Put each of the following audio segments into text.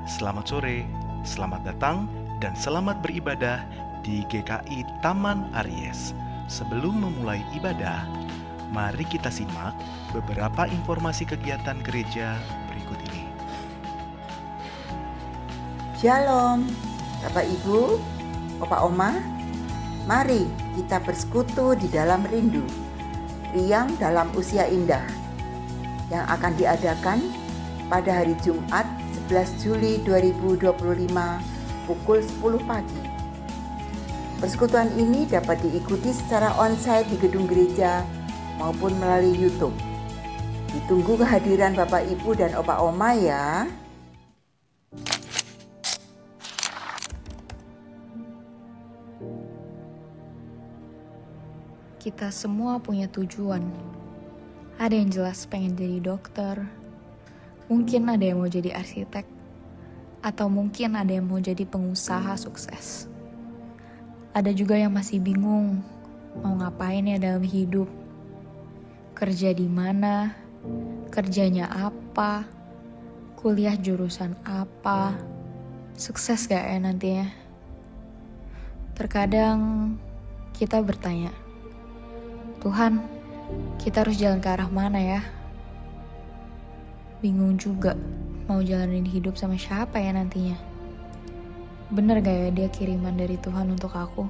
Selamat sore, selamat datang, dan selamat beribadah di GKI Taman Aries. Sebelum memulai ibadah, mari kita simak beberapa informasi kegiatan gereja berikut ini. Shalom, Bapak Ibu, Opa Oma, mari kita bersekutu di dalam rindu, riang dalam usia indah, yang akan diadakan pada hari Jumat 11 Juli 2025 pukul 10 pagi. Persekutuan ini dapat diikuti secara onsite di gedung gereja maupun melalui YouTube. Ditunggu kehadiran Bapak Ibu dan Opa Oma ya. Kita semua punya tujuan. Ada yang jelas pengen jadi dokter, mungkin ada yang mau jadi arsitek, atau mungkin ada yang mau jadi pengusaha sukses. Ada juga yang masih bingung mau ngapain ya dalam hidup. Kerja di mana, kerjanya apa, kuliah jurusan apa, sukses gak ya nantinya. Terkadang kita bertanya, Tuhan, kita harus jalan ke arah mana ya? Bingung juga mau jalanin hidup sama siapa ya nantinya. Bener gak ya dia kiriman dari Tuhan untuk aku?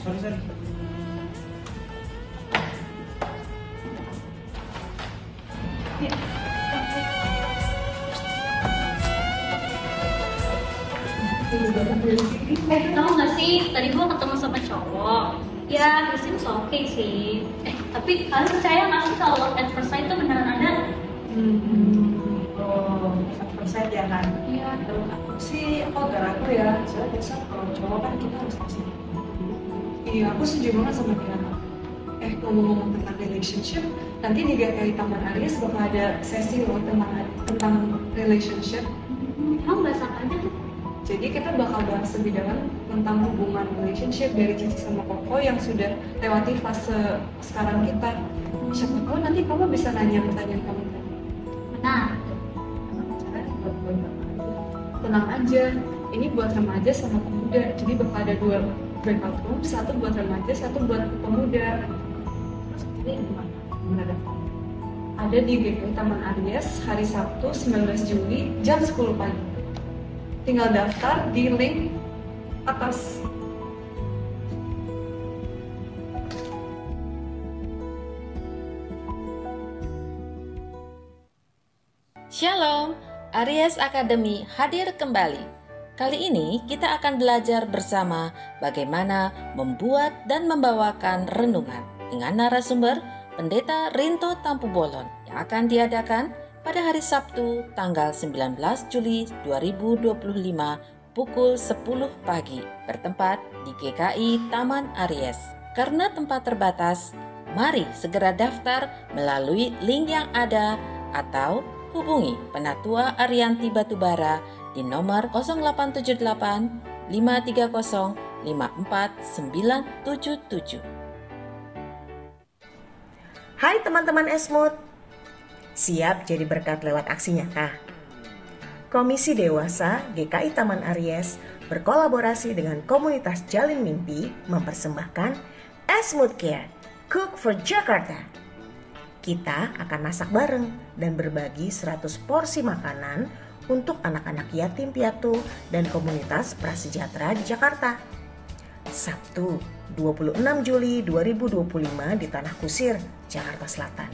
Sorry. Tahu nggak sih, tadi gue ketemu sama cowok. Ya, he seems okay sih. Tapi kalian percaya nggak sih kalau love at first sight itu beneran ada? At first sight ya kan? Iya. Aku sih, aku agak ragu ya. Soalnya biasa kalau cowok kan kita harus kasih. Iya, aku setuju banget sama dia. Ngomong-ngomong tentang relationship, nanti di GKI Taman Aries bakal ada sesi loh tentang relationship. Kamu bahas apa aja tuh? Jadi kita bakal bahas lebih dalam tentang hubungan relationship dari Cici sama Koko yang sudah lewati fase sekarang kita. Siapa tahu nanti kamu bisa nanya pertanyaan kamu. Benar. Tenang aja, ini buat remaja sama pemuda. Jadi bakal ada 2 breakout room, satu buat remaja, satu buat pemuda. Ini gimana daftar? Ada di GKI Taman Aries hari Sabtu 19 Juli jam 10 pagi. Tinggal daftar di link atas. Shalom, Aries Academy hadir kembali. Kali ini kita akan belajar bersama bagaimana membuat dan membawakan renungan dengan narasumber Pendeta Rinto Tampubolon yang akan diadakan pada hari Sabtu tanggal 19 Juli 2025 pukul 10 pagi bertempat di GKI Taman Aries. Karena tempat terbatas, mari segera daftar melalui link yang ada atau hubungi Penatua Arianti Batubara di nomor 0878 530 54977. Hai teman-teman Esmut, siap jadi berkat lewat aksi nyata? Komisi Dewasa GKI Taman Aries berkolaborasi dengan komunitas Jalin Mimpi mempersembahkan Esmut Care, Cook for Jakarta. Kita akan masak bareng dan berbagi 100 porsi makanan untuk anak-anak yatim piatu dan komunitas prasejahtera di Jakarta. Sabtu 26 Juli 2025 di Tanah Kusir, Jakarta Selatan.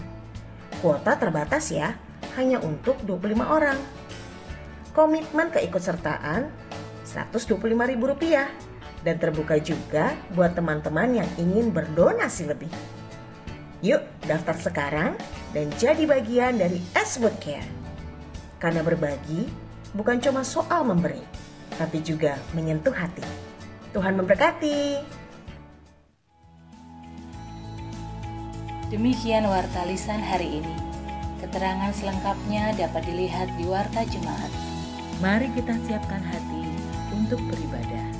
Kuota terbatas ya, hanya untuk 25 orang. Komitmen keikutsertaan Rp125.000 dan terbuka juga buat teman-teman yang ingin berdonasi lebih. Yuk daftar sekarang dan jadi bagian dari Esmut Care. Karena berbagi bukan cuma soal memberi, tapi juga menyentuh hati. Tuhan memberkati. Demikian Warta Lisan hari ini. Keterangan selengkapnya dapat dilihat di Warta Jemaat. Mari kita siapkan hati untuk beribadah.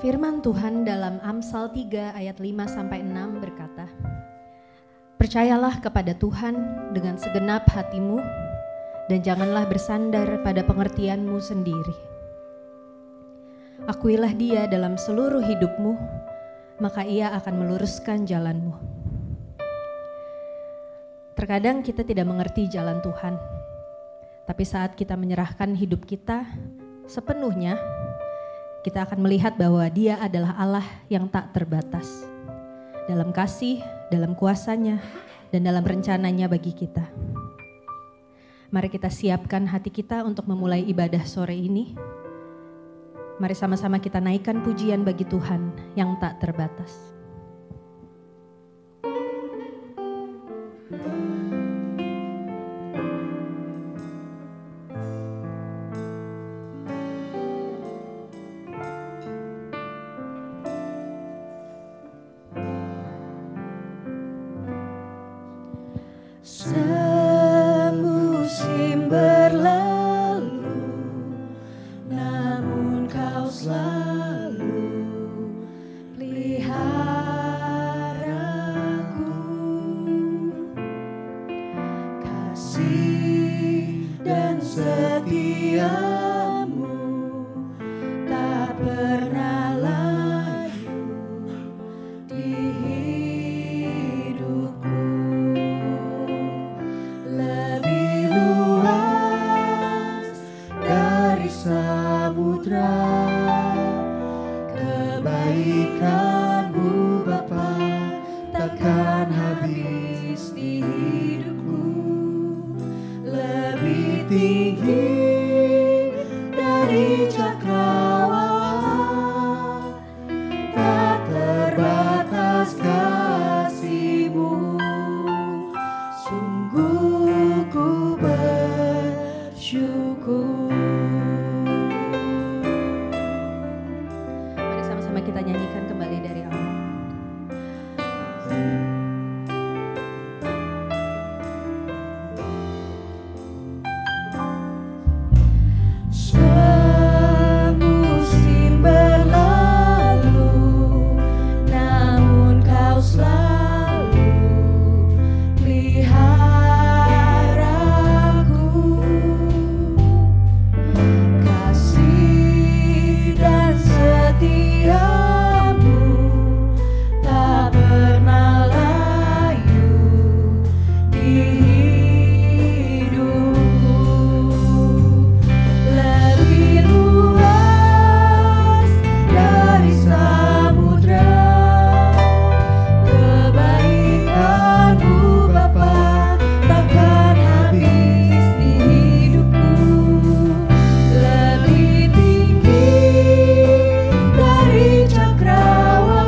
Firman Tuhan dalam Amsal 3 ayat 5-6 berkata, "Percayalah kepada Tuhan dengan segenap hatimu dan janganlah bersandar pada pengertianmu sendiri. Akuilah Dia dalam seluruh hidupmu, maka Ia akan meluruskan jalanmu." Terkadang kita tidak mengerti jalan Tuhan, tapi saat kita menyerahkan hidup kita sepenuhnya, kita akan melihat bahwa Dia adalah Allah yang tak terbatas dalam kasih, dalam kuasanya, dan dalam rencananya bagi kita. Mari kita siapkan hati kita untuk memulai ibadah sore ini. Mari sama-sama kita naikkan pujian bagi Tuhan yang tak terbatas. Semusim berlalu, namun Kau selalu peliharaku. Kasih dan setiamu tak pernah layu di hidupku. Lebih luas dari samudra kebaikan-Mu Bapa, takkan habis di hidupku. Lebih tinggi dari cakrawala, tak terbatas kasih-Mu. Sungguh ku bersyukur. Mari sama-sama kita nyanyikan kembali dari awal. Semusim berlalu, namun Kau selalu peliharaku. Kasih dan setiamu tak pernah layu di hidupku. Lebih luas dari samudra kebaikan-Mu Bapa, takkan habis di hidupku. Lebih tinggi dari cakrawala,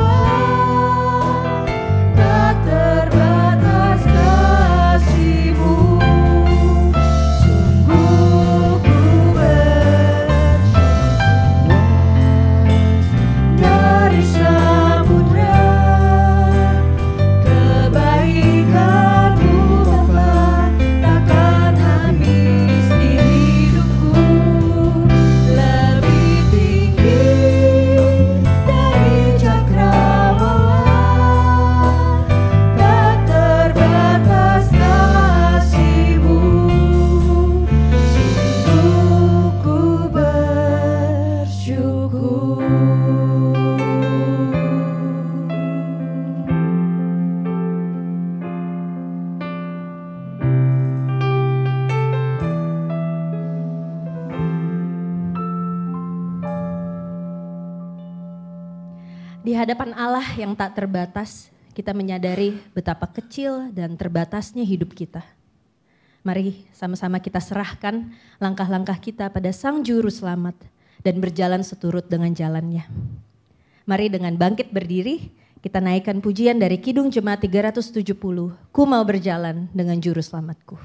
tak terbatas kasih-Mu. Sungguh ku bersyukur dari samudra kebaikan-Mu Bapa, takkan habis di hidupku. Lebih tinggi dari cakrawala, tak terbatas kasih-Mu. Sungguh ku bersyukur. Di hadapan Allah yang tak terbatas, kita menyadari betapa kecil dan terbatasnya hidup kita. Mari sama-sama kita serahkan langkah-langkah kita pada Sang Juru Selamat dan berjalan seturut dengan jalannya. Mari dengan bangkit berdiri, Kita naikkan pujian dari Kidung Jemaat 370, Ku mau berjalan dengan juru selamatku.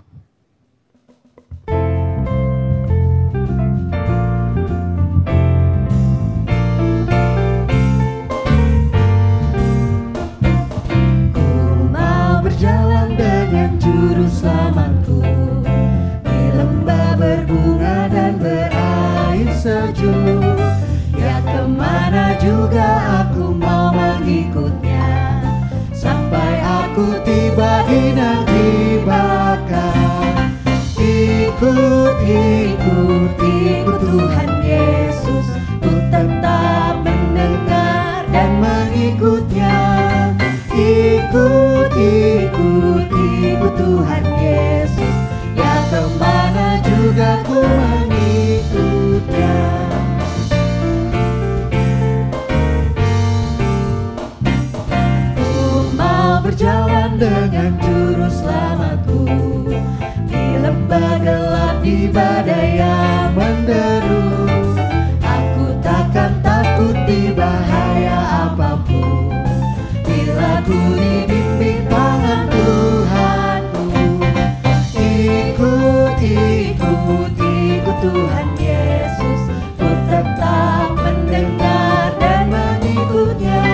Berjalan dengan juru selamatku di lembah berbunga dan berair sejuk. Ya kemana juga aku mau mengikutnya, sampai aku tiba di negeri bakar. Ikut, ikut, ikut Tuhan Yesus, ku tetap mendengar dan mengikutnya. Ikut, ikut, ikut Tuhan Yesus, ya kemana juga ku mengikutnya. Ku mau berjalan dengan juru selamatku di lembah gelap, di badai yang menderu. Aku takkan takut di bahaya apapun, bila ku dibimbing tangan Tuhanku. Ikut, ikut, ikut Tuhan Yesus, ku tetap mendengar dan mengikutnya.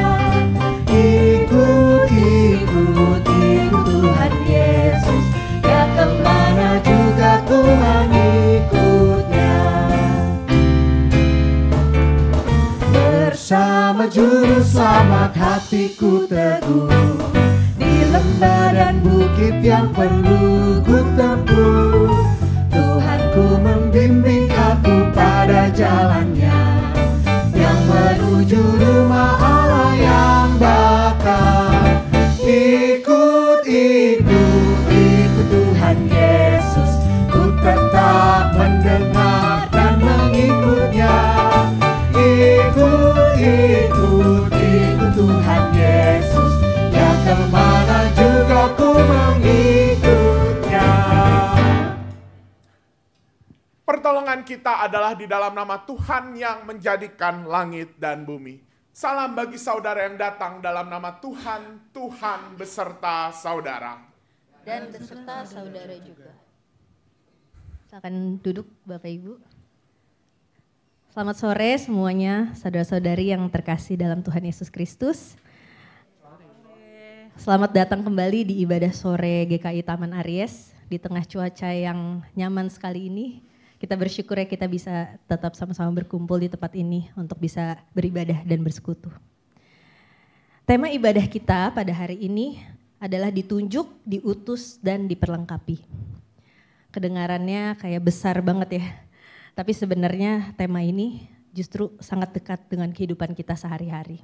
Ikut, ikut, ikut Tuhan Yesus, ya kemana juga ku mengikutnya. Bersama juru selamat hatiku teguh, di lembah dan bukit yang perlu ku tempuh. Tuhanku membimbing aku pada jalannya, yang menuju rumah Allah yang bakar. Ikut, ikut, ikut Tuhan Yesus, ku tetap mendengar dan mengikutnya. Ikut, ikut, ikut Tuhan Yesus, ya kemana juga ku mengikutnya. Pertolongan kita adalah di dalam nama Tuhan yang menjadikan langit dan bumi. Salam bagi saudara yang datang dalam nama Tuhan, Tuhan beserta saudara. Dan beserta saudara juga. Silakan duduk Bapak Ibu. Selamat sore semuanya, saudara-saudari yang terkasih dalam Tuhan Yesus Kristus. Selamat datang kembali di ibadah sore GKI Taman Aries. Di tengah cuaca yang nyaman sekali ini, kita bersyukur ya kita bisa tetap sama-sama berkumpul di tempat ini untuk bisa beribadah dan bersekutu. Tema ibadah kita pada hari ini adalah ditunjuk, diutus, dan diperlengkapi. Kedengarannya kayak besar banget ya. Tapi sebenarnya tema ini justru sangat dekat dengan kehidupan kita sehari-hari.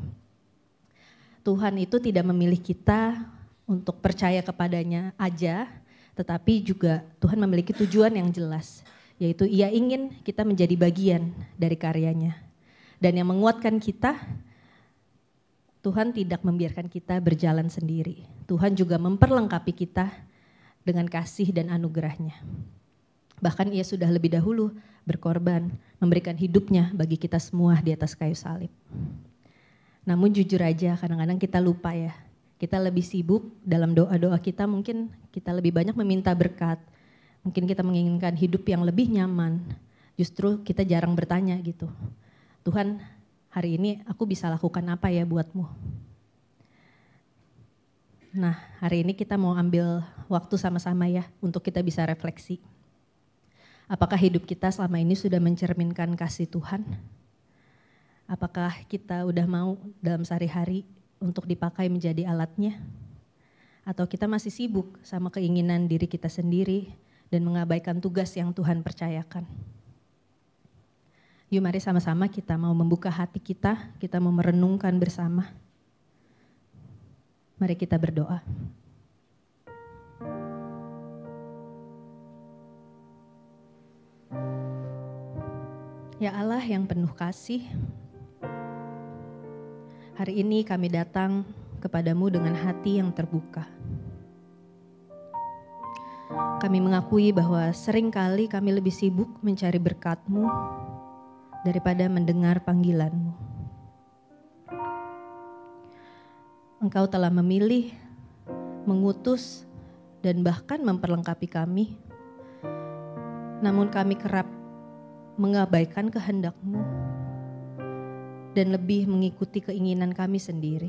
Tuhan itu tidak memilih kita untuk percaya kepadanya aja, tetapi juga Tuhan memiliki tujuan yang jelas, yaitu Ia ingin kita menjadi bagian dari karyanya. Dan yang menguatkan kita, Tuhan tidak membiarkan kita berjalan sendiri. Tuhan juga memperlengkapi kita dengan kasih dan anugerahnya. Bahkan Ia sudah lebih dahulu berkorban, memberikan hidupnya bagi kita semua di atas kayu salib. Namun jujur aja kadang-kadang kita lupa ya. Kita lebih sibuk dalam doa-doa kita, mungkin kita lebih banyak meminta berkat. Mungkin kita menginginkan hidup yang lebih nyaman. Justru kita jarang bertanya gitu. Tuhan, hari ini aku bisa lakukan apa ya buatmu? Nah, hari ini kita mau ambil waktu sama-sama ya untuk kita bisa refleksi. Apakah hidup kita selama ini sudah mencerminkan kasih Tuhan? Apakah kita udah mau dalam sehari-hari untuk dipakai menjadi alatnya? Atau kita masih sibuk sama keinginan diri kita sendiri dan mengabaikan tugas yang Tuhan percayakan? Yuk mari sama-sama kita mau membuka hati kita mau merenungkan bersama. Mari kita berdoa. Ya Allah yang penuh kasih, hari ini kami datang kepadamu dengan hati yang terbuka. Kami mengakui bahwa seringkali kami lebih sibuk mencari berkat-Mu daripada mendengar panggilan-Mu. Engkau telah memilih, mengutus, dan bahkan memperlengkapi kami. Namun kami kerap mengabaikan kehendak-Mu dan lebih mengikuti keinginan kami sendiri.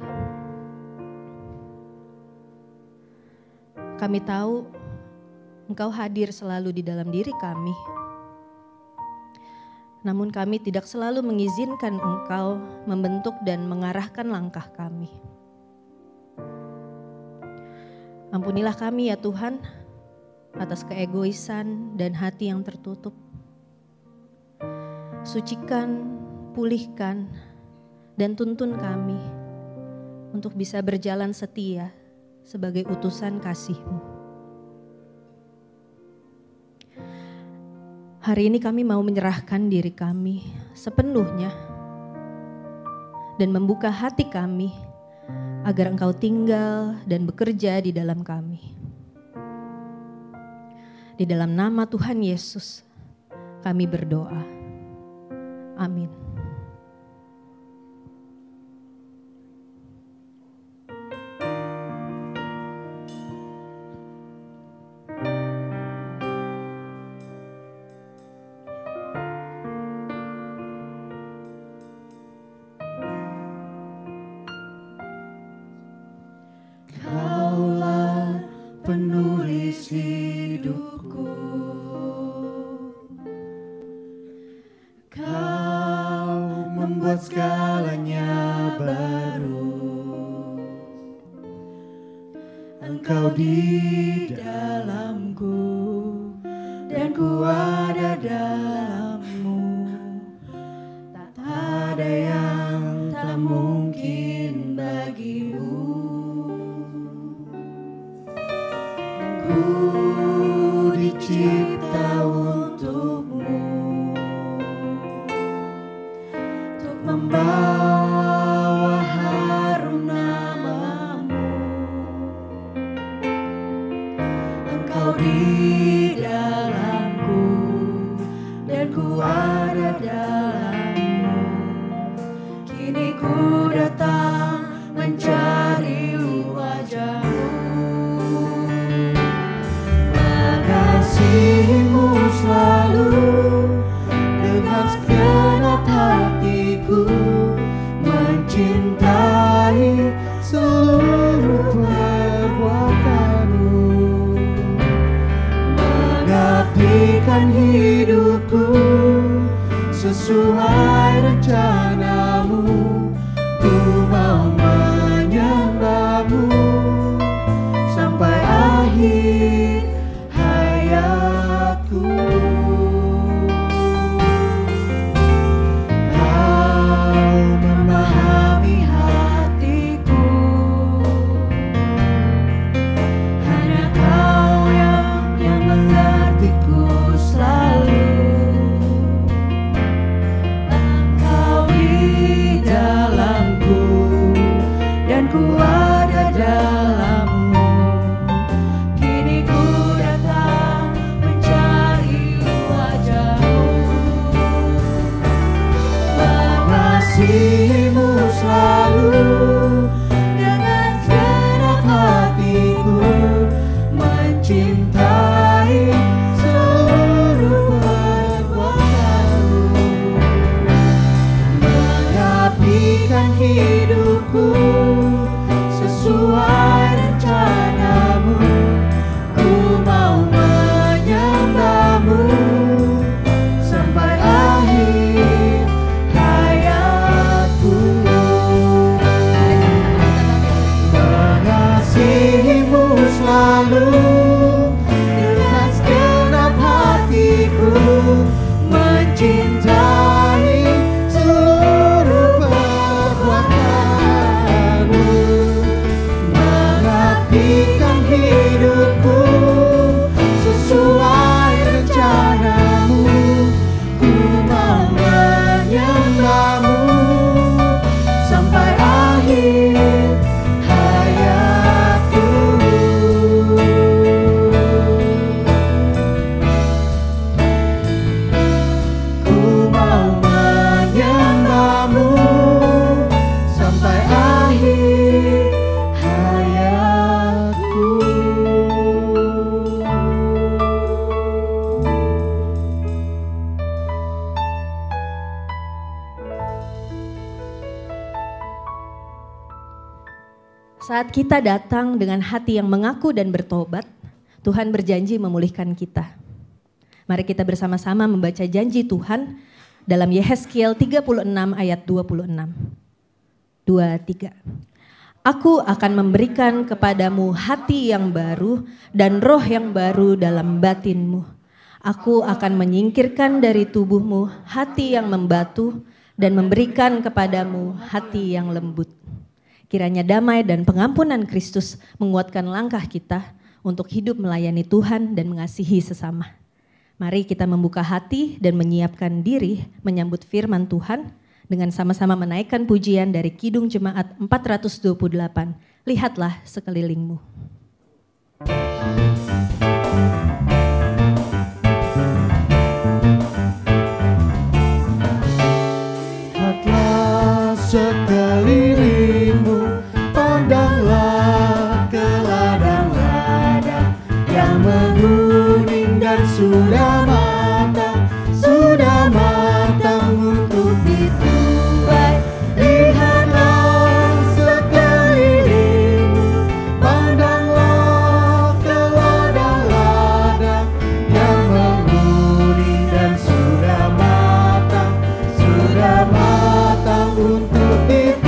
Kami tahu Engkau hadir selalu di dalam diri kami. Namun kami tidak selalu mengizinkan Engkau membentuk dan mengarahkan langkah kami. Ampunilah kami ya Tuhan atas keegoisan dan hati yang tertutup. Sucikan, pulihkan, dan tuntun kami untuk bisa berjalan setia sebagai utusan kasih-Mu. Hari ini kami mau menyerahkan diri kami sepenuhnya dan membuka hati kami agar Engkau tinggal dan bekerja di dalam kami. Di dalam nama Tuhan Yesus kami berdoa. Amin. Kaulah penulis hidupku, Kau membuat segalanya baru. Engkau di dalamku dan ku ada dalam-Mu. Tak ada yang tak mungkin bagi-Mu. Ku dicipta untuk-Mu, untuk membawa harum nama-Mu. Engkau di dalamku dan ku ada dalam-Mu. Kini ku datang mencari wajah-Mu. Mengasihi-Mu selalu dengan segenap hatiku, mencintai seluruh perbuatan-Mu, mengabdikan hidupku sesuai rencana-Mu. Ku mau menyembah-Mu sampai akhir hayatku. Kau memahami hatiku, hanya Kau yang mengertiku selalu. Engkau di dalamku saat kita datang dengan hati yang mengaku dan bertobat, Tuhan berjanji memulihkan kita. Mari kita bersama-sama membaca janji Tuhan dalam Yehezkiel 36 ayat 26. 23. Aku akan memberikan kepadamu hati yang baru dan roh yang baru dalam batinmu. Aku akan menyingkirkan dari tubuhmu hati yang membatu dan memberikan kepadamu hati yang lembut. Kiranya damai dan pengampunan Kristus menguatkan langkah kita untuk hidup melayani Tuhan dan mengasihi sesama. Mari kita membuka hati dan menyiapkan diri menyambut firman Tuhan dengan sama-sama menaikkan pujian dari Kidung Jemaat 428. Lihatlah sekelilingmu. Lihatlah sekelilingmu, pandanglah ke ladang-ladang yang menguning dan sudah matang untuk dituai. Lihatlah sekelilingmu, pandanglah ke ladang-ladang yang menguning dan sudah matang untuk dituai.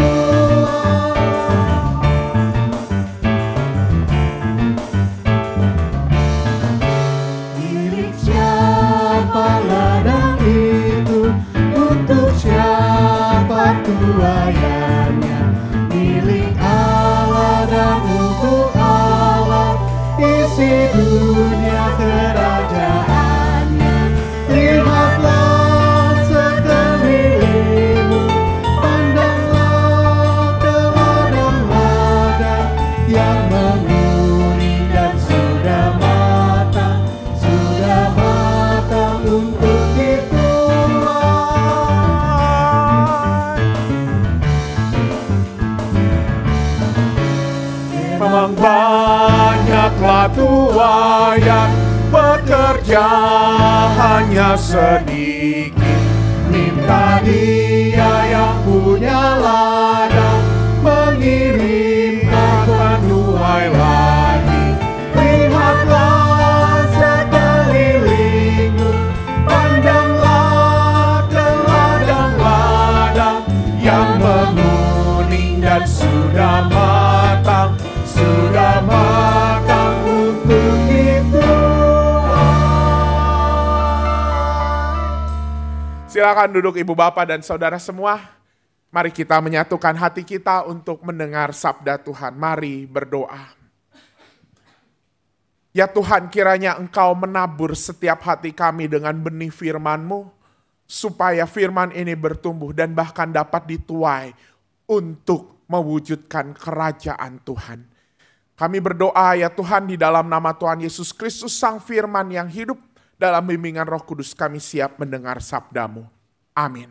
Milik siapa ladang itu, untuk siapa tuaiannya? Milik Allah dan untuk Allah isi dunia kerajaannya. Lihatlah sekelilingmu, pandanglah ke ladang-ladang yang menguning dan sudah matang untuk dituai. Memang banyaklah tuaian, pekerja hanya sedikit. Minta Dia yang punya ladang mengirimkan penuai lagi. Lihatlah sekelilingmu, pandanglah ke ladang-ladang yang menguning dan sudah matang untuk dituai. Silakan duduk Ibu Bapak dan Saudara semua. Mari kita menyatukan hati kita untuk mendengar sabda Tuhan. Mari berdoa. Ya Tuhan, kiranya Engkau menabur setiap hati kami dengan benih firman-Mu, supaya firman ini bertumbuh dan bahkan dapat dituai untuk mewujudkan kerajaan Tuhan. Kami berdoa ya Tuhan, di dalam nama Tuhan Yesus Kristus Sang Firman yang hidup, dalam bimbingan Roh Kudus kami siap mendengar sabda-Mu. Amin.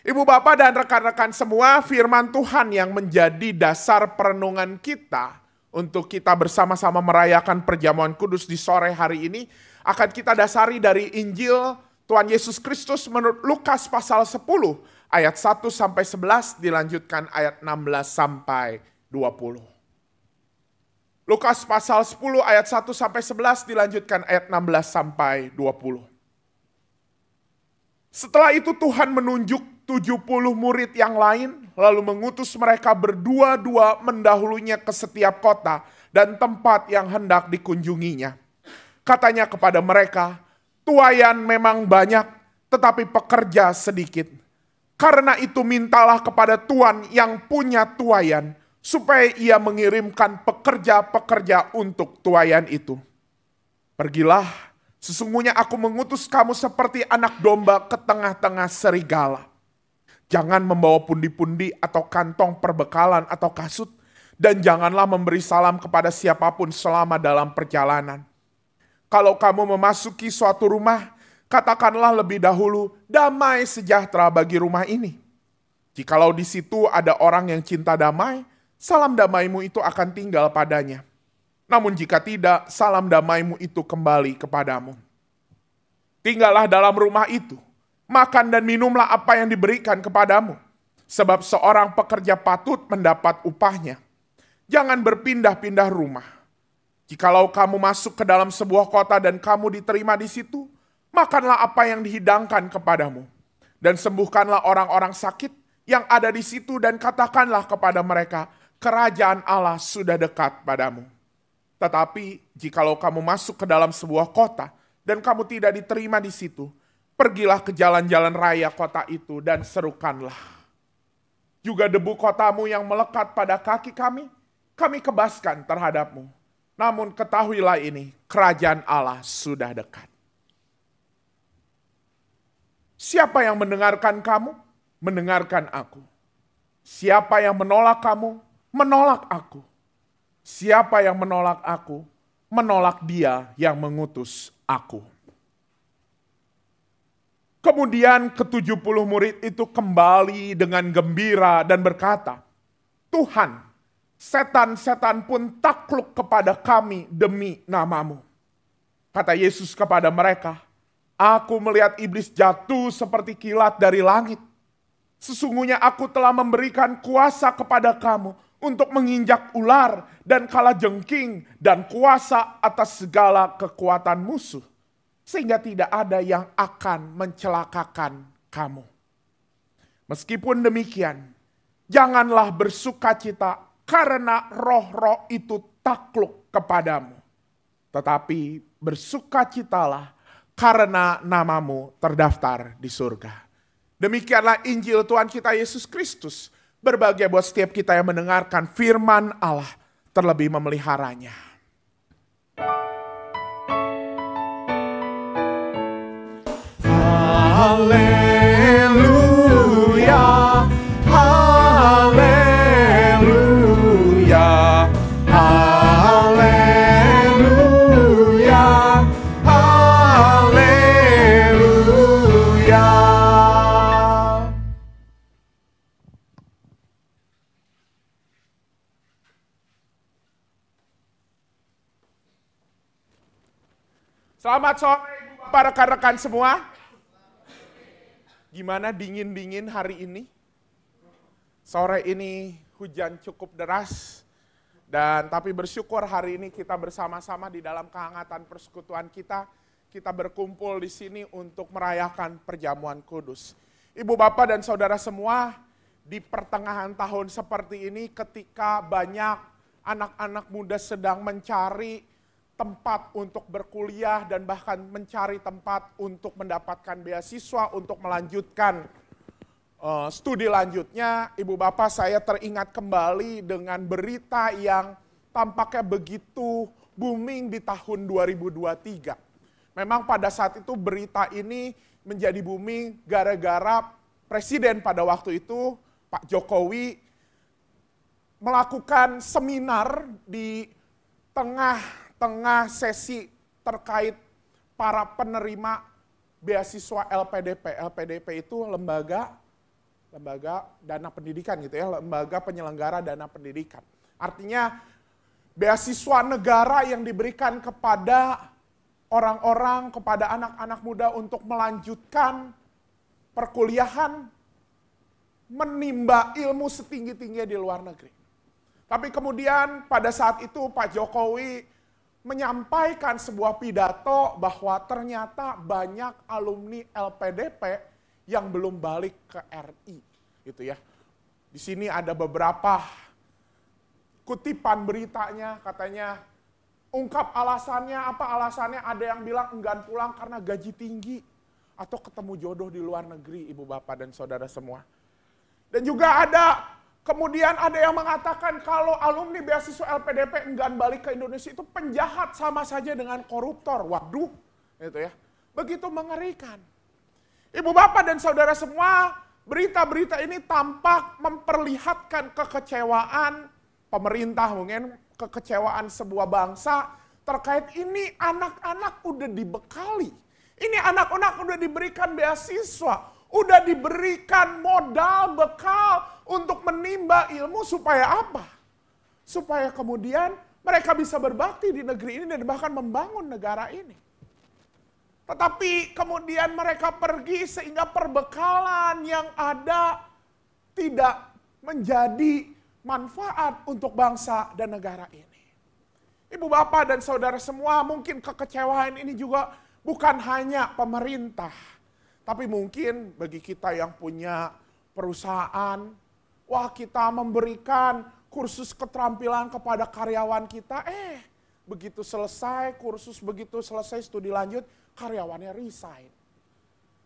Ibu Bapak dan rekan-rekan semua, firman Tuhan yang menjadi dasar perenungan kita untuk kita bersama-sama merayakan perjamuan kudus di sore hari ini akan kita dasari dari Injil Tuhan Yesus Kristus menurut Lukas pasal 10 ayat 1 sampai 11 dilanjutkan ayat 16 sampai 20. Lukas pasal 10 ayat 1 sampai 11 dilanjutkan ayat 16 sampai 20. Setelah itu Tuhan menunjuk 70 murid yang lain, lalu mengutus mereka berdua-dua mendahulunya ke setiap kota dan tempat yang hendak dikunjunginya. Katanya kepada mereka, tuaian memang banyak, tetapi pekerja sedikit. Karena itu mintalah kepada Tuhan yang punya tuaian, supaya ia mengirimkan pekerja-pekerja untuk tuaian itu. Pergilah, sesungguhnya aku mengutus kamu seperti anak domba ke tengah-tengah serigala. Jangan membawa pundi-pundi atau kantong perbekalan atau kasut, dan janganlah memberi salam kepada siapapun selama dalam perjalanan. Kalau kamu memasuki suatu rumah, katakanlah lebih dahulu, damai sejahtera bagi rumah ini. Jikalau di situ ada orang yang cinta damai, salam damaimu itu akan tinggal padanya. Namun jika tidak, salam damaimu itu kembali kepadamu. Tinggallah dalam rumah itu, makan dan minumlah apa yang diberikan kepadamu, sebab seorang pekerja patut mendapat upahnya. Jangan berpindah-pindah rumah. Jikalau kamu masuk ke dalam sebuah kota dan kamu diterima di situ, makanlah apa yang dihidangkan kepadamu. Dan sembuhkanlah orang-orang sakit yang ada di situ dan katakanlah kepada mereka, kerajaan Allah sudah dekat padamu. Tetapi jikalau kamu masuk ke dalam sebuah kota dan kamu tidak diterima di situ, pergilah ke jalan-jalan raya kota itu dan serukanlah. Juga debu kotamu yang melekat pada kaki kami kebaskan terhadapmu. Namun ketahuilah ini, kerajaan Allah sudah dekat. Siapa yang mendengarkan kamu, mendengarkan aku. Siapa yang menolak kamu, menolak aku. Siapa yang menolak aku, menolak dia yang mengutus aku. Kemudian ke-70 murid itu kembali dengan gembira dan berkata, Tuhan, setan-setan pun takluk kepada kami demi namamu. Kata Yesus kepada mereka, aku melihat iblis jatuh seperti kilat dari langit. Sesungguhnya aku telah memberikan kuasa kepada kamu untuk menginjak ular dan kalajengking dan kuasa atas segala kekuatan musuh. Sehingga tidak ada yang akan mencelakakan kamu. Meskipun demikian, janganlah bersukacita karena roh-roh itu takluk kepadamu. Tetapi bersukacitalah karena namamu terdaftar di surga. Demikianlah Injil Tuhan kita Yesus Kristus. Berbahagia buat setiap kita yang mendengarkan firman Allah, terlebih memeliharanya. Haleluya, haleluya, haleluya, haleluya. Selamat sore para rekan-rekan semua. Gimana dingin-dingin hari ini? Sore ini hujan cukup deras. Tapi bersyukur hari ini kita bersama-sama di dalam kehangatan persekutuan kita. Kita berkumpul di sini untuk merayakan perjamuan kudus. Ibu, bapak, dan saudara semua, di pertengahan tahun seperti ini ketika banyak anak-anak muda sedang mencari tempat untuk berkuliah dan bahkan mencari tempat untuk mendapatkan beasiswa untuk melanjutkan studi lanjutnya, ibu bapak, saya teringat kembali dengan berita yang tampaknya begitu booming di tahun 2023. Memang pada saat itu berita ini menjadi booming gara-gara presiden pada waktu itu, Pak Jokowi, melakukan seminar di tengah sesi terkait para penerima beasiswa LPDP. LPDP itu lembaga dana pendidikan gitu ya, lembaga penyelenggara dana pendidikan. Artinya beasiswa negara yang diberikan kepada orang-orang, kepada anak-anak muda untuk melanjutkan perkuliahan, menimba ilmu setinggi-tingginya di luar negeri. Tapi kemudian pada saat itu Pak Jokowi menyampaikan sebuah pidato bahwa ternyata banyak alumni LPDP yang belum balik ke RI, gitu ya. Di sini ada beberapa kutipan beritanya, katanya ungkap alasannya, apa alasannya, ada yang bilang enggan pulang karena gaji tinggi atau ketemu jodoh di luar negeri, ibu bapak dan saudara semua. Dan juga kemudian ada yang mengatakan kalau alumni beasiswa LPDP enggan balik ke Indonesia itu penjahat sama saja dengan koruptor. Waduh, gitu ya. Begitu mengerikan. Ibu bapak dan saudara semua, berita-berita ini tampak memperlihatkan kekecewaan pemerintah, mungkin kekecewaan sebuah bangsa terkait ini anak-anak udah dibekali. Ini anak-anak udah diberikan beasiswa, udah diberikan modal bekal untuk menimba ilmu supaya apa? Supaya kemudian mereka bisa berbakti di negeri ini dan bahkan membangun negara ini. Tetapi kemudian mereka pergi sehingga perbekalan yang ada tidak menjadi manfaat untuk bangsa dan negara ini. Ibu bapak dan saudara semua, mungkin kekecewaan ini juga bukan hanya pemerintah, tapi mungkin bagi kita yang punya perusahaan, wah kita memberikan kursus keterampilan kepada karyawan kita, begitu selesai kursus, begitu selesai studi lanjut, karyawannya resign.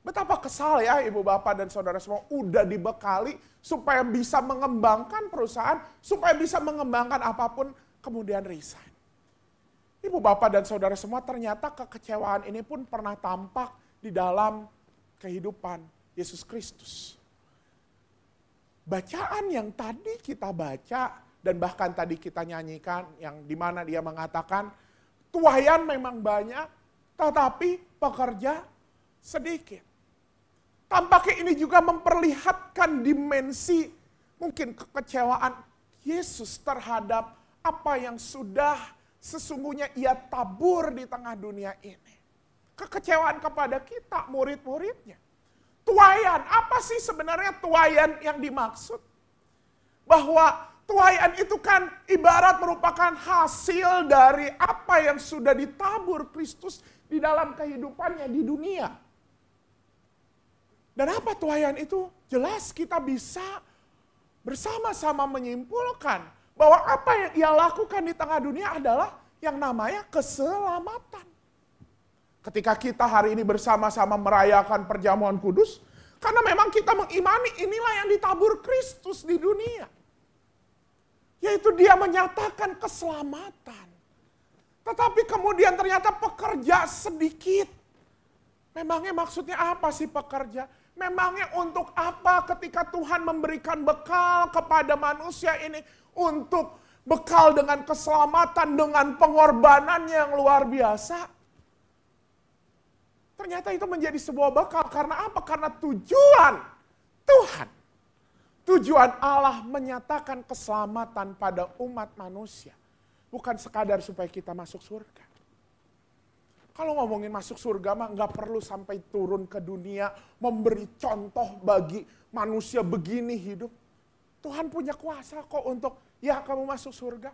Betapa kesal ya ibu bapak dan saudara semua, udah dibekali supaya bisa mengembangkan perusahaan, supaya bisa mengembangkan apapun, kemudian resign. Ibu bapak dan saudara semua, ternyata kekecewaan ini pun pernah tampak di dalam kehidupan Yesus Kristus. Bacaan yang tadi kita baca dan bahkan tadi kita nyanyikan, yang dimana dia mengatakan, tuaian memang banyak, tetapi pekerja sedikit. Tampaknya ini juga memperlihatkan dimensi mungkin kekecewaan Yesus terhadap apa yang sudah sesungguhnya ia tabur di tengah dunia ini. Kekecewaan kepada kita, murid-muridnya. Tuaian, apa sih sebenarnya tuaian yang dimaksud? Bahwa tuaian itu kan ibarat merupakan hasil dari apa yang sudah ditabur Kristus di dalam kehidupannya di dunia. Dan apa tuaian itu? Jelas kita bisa bersama-sama menyimpulkan bahwa apa yang ia lakukan di tengah dunia adalah yang namanya keselamatan. Ketika kita hari ini bersama-sama merayakan perjamuan kudus, karena memang kita mengimani inilah yang ditabur Kristus di dunia. Yaitu dia menyatakan keselamatan. Tetapi kemudian ternyata pekerja sedikit. Memangnya maksudnya apa sih pekerja? Memangnya untuk apa ketika Tuhan memberikan bekal kepada manusia ini untuk bekal dengan keselamatan, dengan pengorbanan yang luar biasa? Ternyata itu menjadi sebuah bekal. Karena apa? Karena tujuan Tuhan, tujuan Allah menyatakan keselamatan pada umat manusia. Bukan sekadar supaya kita masuk surga. Kalau ngomongin masuk surga mah nggak perlu sampai turun ke dunia memberi contoh bagi manusia begini hidup. Tuhan punya kuasa kok untuk ya kamu masuk surga.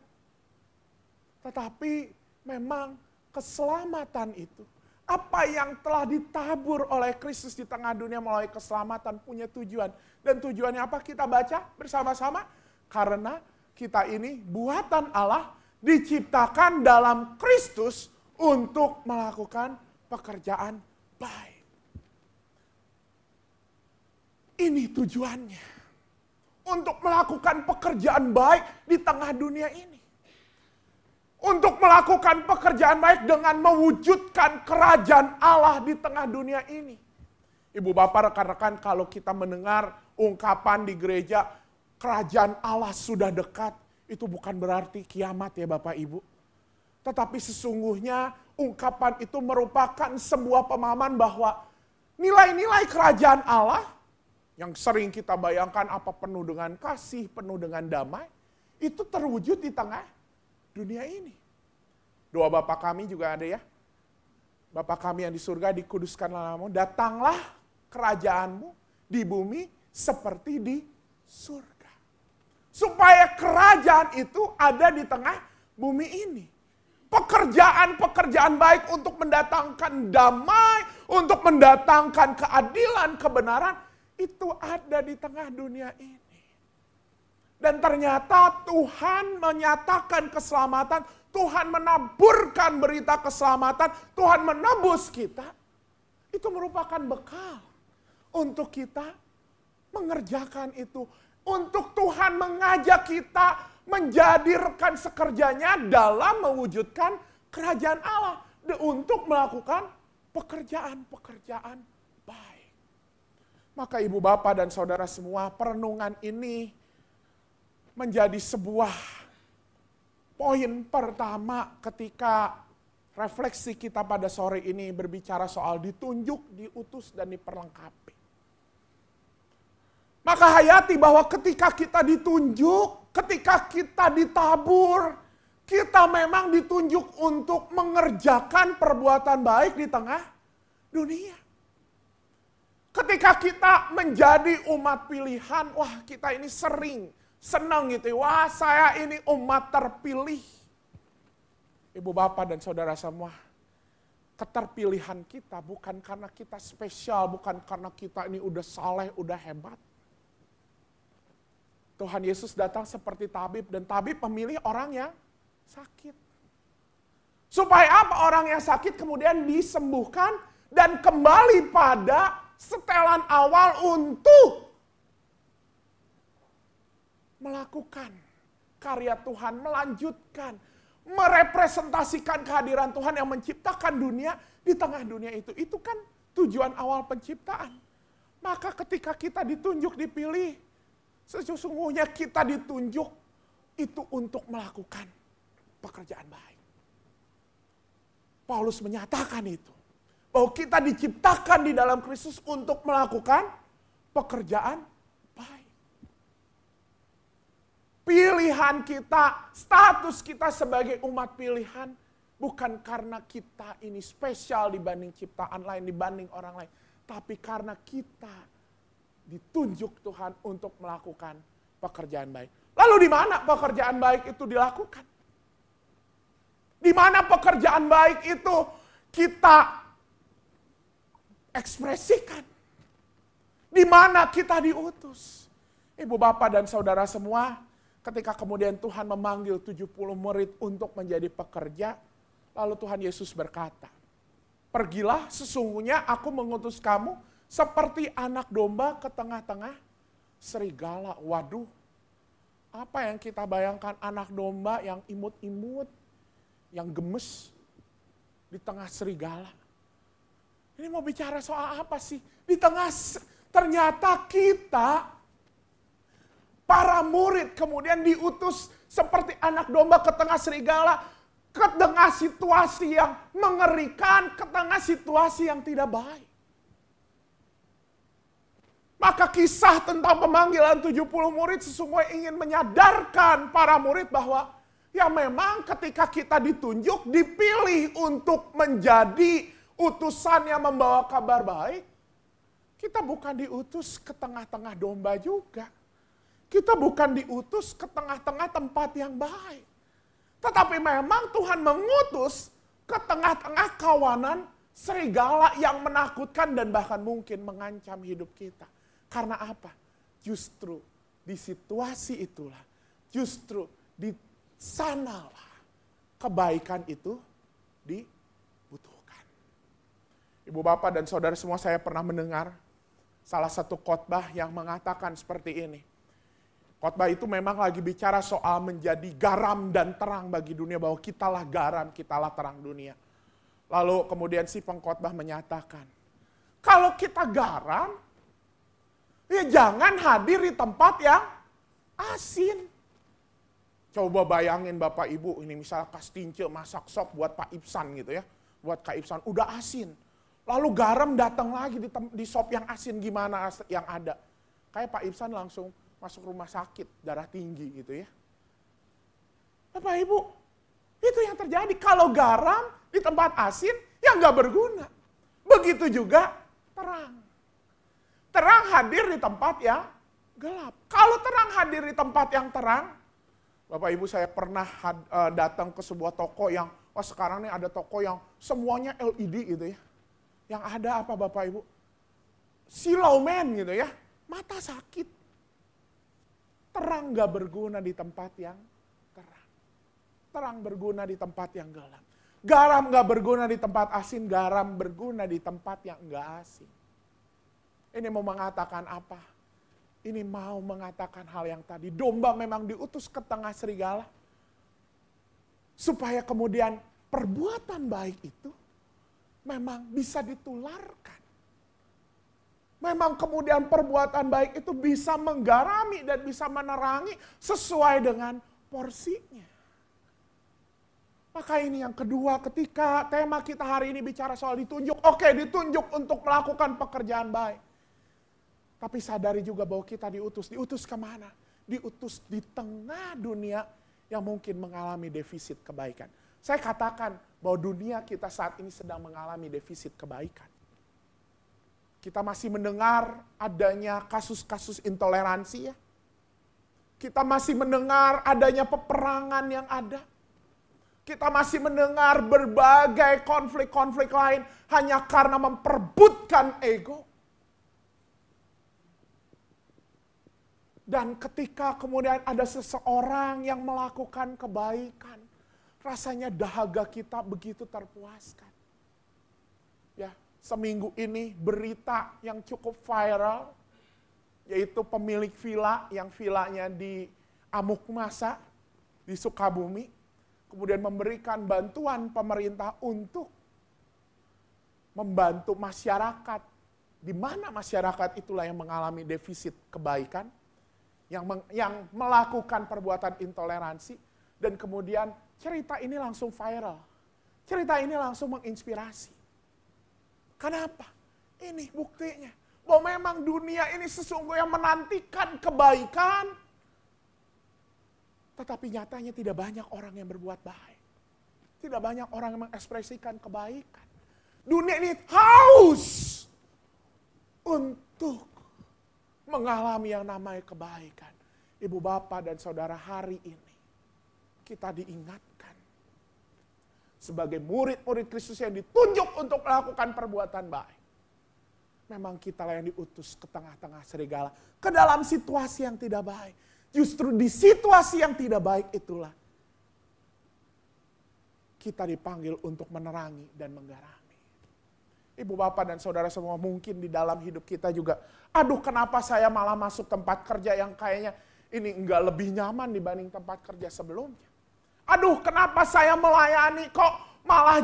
Tetapi memang keselamatan itu, apa yang telah ditabur oleh Kristus di tengah dunia melalui keselamatan punya tujuan. Dan tujuannya apa? Kita baca bersama-sama. Karena kita ini buatan Allah diciptakan dalam Kristus untuk melakukan pekerjaan baik. Ini tujuannya. Untuk melakukan pekerjaan baik di tengah dunia ini. Untuk melakukan pekerjaan baik dengan mewujudkan kerajaan Allah di tengah dunia ini. Ibu bapak rekan-rekan, kalau kita mendengar ungkapan di gereja, kerajaan Allah sudah dekat, itu bukan berarti kiamat ya bapak ibu. Tetapi sesungguhnya ungkapan itu merupakan sebuah pemahaman bahwa nilai-nilai kerajaan Allah yang sering kita bayangkan apa penuh dengan kasih, penuh dengan damai, itu terwujud di tengah dunia ini. Doa Bapa kami juga ada ya. Bapa kami yang di surga, dikuduskanlah namamu, datanglah kerajaanmu di bumi seperti di surga. Supaya kerajaan itu ada di tengah bumi ini. Pekerjaan-pekerjaan baik untuk mendatangkan damai, untuk mendatangkan keadilan, kebenaran, itu ada di tengah dunia ini. Dan ternyata Tuhan menyatakan keselamatan, Tuhan menaburkan berita keselamatan, Tuhan menebus kita. Itu merupakan bekal untuk kita mengerjakan itu. Untuk Tuhan mengajak kita menjadi rekan sekerjanya dalam mewujudkan kerajaan Allah. Untuk melakukan pekerjaan-pekerjaan baik. Maka ibu bapak dan saudara semua, perenungan ini menjadi sebuah poin pertama ketika refleksi kita pada sore ini berbicara soal ditunjuk, diutus, dan diperlengkapi. Maka hayati bahwa ketika kita ditunjuk, ketika kita ditabur, kita memang ditunjuk untuk mengerjakan perbuatan baik di tengah dunia. Ketika kita menjadi umat pilihan, wah kita ini sering senang gitu. Wah, saya ini umat terpilih. Ibu bapak dan saudara semua, keterpilihan kita bukan karena kita spesial, bukan karena kita ini udah saleh, udah hebat. Tuhan Yesus datang seperti tabib, dan tabib memilih orang yang sakit. Supaya apa? Orang yang sakit kemudian disembuhkan dan kembali pada setelan awal untuk melakukan karya Tuhan, melanjutkan, merepresentasikan kehadiran Tuhan yang menciptakan dunia di tengah dunia itu. Itu kan tujuan awal penciptaan. Maka ketika kita ditunjuk, dipilih, sesungguhnya kita ditunjuk itu untuk melakukan pekerjaan baik. Paulus menyatakan itu. Bahwa kita diciptakan di dalam Kristus untuk melakukan pekerjaan baik. Pilihan kita, status kita sebagai umat pilihan, bukan karena kita ini spesial dibanding ciptaan lain, dibanding orang lain. Tapi karena kita ditunjuk Tuhan untuk melakukan pekerjaan baik. Lalu di mana pekerjaan baik itu dilakukan? Di mana pekerjaan baik itu kita ekspresikan? Di mana kita diutus? Ibu bapak dan saudara semua, ketika kemudian Tuhan memanggil 70 murid untuk menjadi pekerja, lalu Tuhan Yesus berkata, "Pergilah, sesungguhnya aku mengutus kamu seperti anak domba ke tengah-tengah serigala." Waduh, apa yang kita bayangkan anak domba yang imut-imut, yang gemes di tengah serigala? Ini mau bicara soal apa sih? Di tengah, ternyata kita, para murid kemudian diutus seperti anak domba ke tengah serigala, ke tengah situasi yang mengerikan, ke tengah situasi yang tidak baik. Maka kisah tentang pemanggilan 70 murid sesungguhnya ingin menyadarkan para murid bahwa ya memang ketika kita ditunjuk, dipilih untuk menjadi utusan yang membawa kabar baik, kita bukan diutus ke tengah-tengah domba juga. Kita bukan diutus ke tengah-tengah tempat yang baik. Tetapi memang Tuhan mengutus ke tengah-tengah kawanan serigala yang menakutkan dan bahkan mungkin mengancam hidup kita. Karena apa? Justru di situasi itulah, justru di sanalah kebaikan itu dibutuhkan. Ibu bapak dan saudara semua, saya pernah mendengar salah satu khotbah yang mengatakan seperti ini. Khotbah itu memang lagi bicara soal menjadi garam dan terang bagi dunia, bahwa kitalah garam, kitalah terang dunia. Lalu kemudian si pengkhotbah menyatakan, kalau kita garam, ya jangan hadir di tempat yang asin. Coba bayangin Bapak Ibu, ini misalnya Kastince masak sop buat Pak Ibsan gitu ya. Buat Kak Ibsan, udah asin. Lalu garam datang lagi di sop yang asin, gimana yang ada. Kayak Pak Ibsan langsung masuk rumah sakit, darah tinggi gitu ya. Bapak Ibu, itu yang terjadi. Kalau garam di tempat asin, ya nggak berguna. Begitu juga terang. Terang hadir di tempat yang gelap. Kalau terang hadir di tempat yang terang, Bapak Ibu, saya pernah datang ke sebuah toko yang, sekarang nih ada toko yang semuanya LED gitu ya. Yang ada apa Bapak Ibu? Silau men gitu ya. Mata sakit. Terang gak berguna di tempat yang terang. Terang berguna di tempat yang gelap. Garam gak berguna di tempat asin, garam berguna di tempat yang gak asin. Ini mau mengatakan apa? Ini mau mengatakan hal yang tadi. Domba memang diutus ke tengah serigala. Supaya kemudian perbuatan baik itu memang bisa ditularkan. Memang kemudian perbuatan baik itu bisa menggarami dan bisa menerangi sesuai dengan porsinya. Maka ini yang kedua, ketika tema kita hari ini bicara soal ditunjuk. Oke, ditunjuk untuk melakukan pekerjaan baik. Tapi sadari juga bahwa kita diutus. Diutus kemana? Diutus di tengah dunia yang mungkin mengalami defisit kebaikan. Saya katakan bahwa dunia kita saat ini sedang mengalami defisit kebaikan. Kita masih mendengar adanya kasus-kasus intoleransi ya. Kita masih mendengar adanya peperangan yang ada. Kita masih mendengar berbagai konflik-konflik lain hanya karena memperebutkan ego. Dan ketika kemudian ada seseorang yang melakukan kebaikan, rasanya dahaga kita begitu terpuaskan. Ya, seminggu ini berita yang cukup viral, yaitu pemilik villa yang villanya di Amuk Masa, di Sukabumi, kemudian memberikan bantuan pemerintah untuk membantu masyarakat, di mana masyarakat itulah yang mengalami defisit kebaikan, yang melakukan perbuatan intoleransi, dan kemudian cerita ini langsung viral. Cerita ini langsung menginspirasi. Kenapa? Ini buktinya. Bahwa memang dunia ini sesungguhnya menantikan kebaikan. Tetapi nyatanya tidak banyak orang yang berbuat baik. Tidak banyak orang yang mengekspresikan kebaikan. Dunia ini haus untuk mengalami yang namanya kebaikan. Ibu, bapak, dan saudara, hari ini kita diingatkan sebagai murid-murid Kristus yang ditunjuk untuk melakukan perbuatan baik. Memang kitalah yang diutus ke tengah-tengah serigala, ke dalam situasi yang tidak baik. Justru di situasi yang tidak baik itulah kita dipanggil untuk menerangi dan menggarangi. Ibu, bapak, dan saudara semua, mungkin di dalam hidup kita juga, aduh kenapa saya malah masuk tempat kerja yang kayaknya ini enggak lebih nyaman dibanding tempat kerja sebelumnya. Aduh kenapa saya melayani kok malah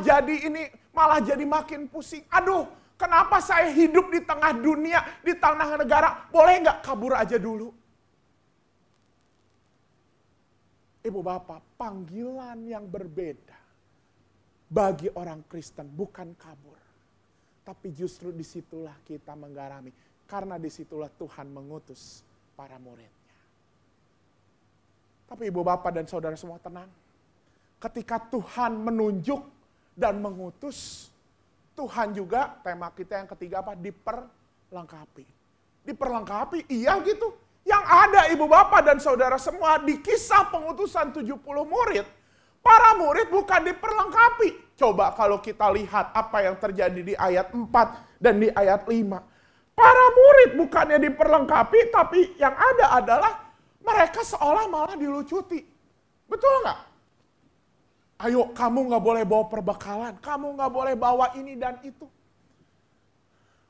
jadi makin pusing. Aduh kenapa saya hidup di tengah dunia, di tengah negara, boleh nggak kabur aja dulu. Ibu bapak, panggilan yang berbeda bagi orang Kristen bukan kabur. Tapi justru disitulah kita menggarami. Karena disitulah Tuhan mengutus para muridnya. Tapi ibu bapak dan saudara semua tenang. Ketika Tuhan menunjuk dan mengutus, Tuhan juga, tema kita yang ketiga apa? Diperlengkapi. Diperlengkapi, iya gitu. Yang ada ibu bapak dan saudara semua di kisah pengutusan 70 murid, para murid bukan diperlengkapi. Coba kalau kita lihat apa yang terjadi di ayat 4 dan di ayat 5. Para murid bukannya diperlengkapi, tapi yang ada adalah mereka seolah malah dilucuti. Betul nggak? Ayo kamu nggak boleh bawa perbekalan, kamu nggak boleh bawa ini dan itu.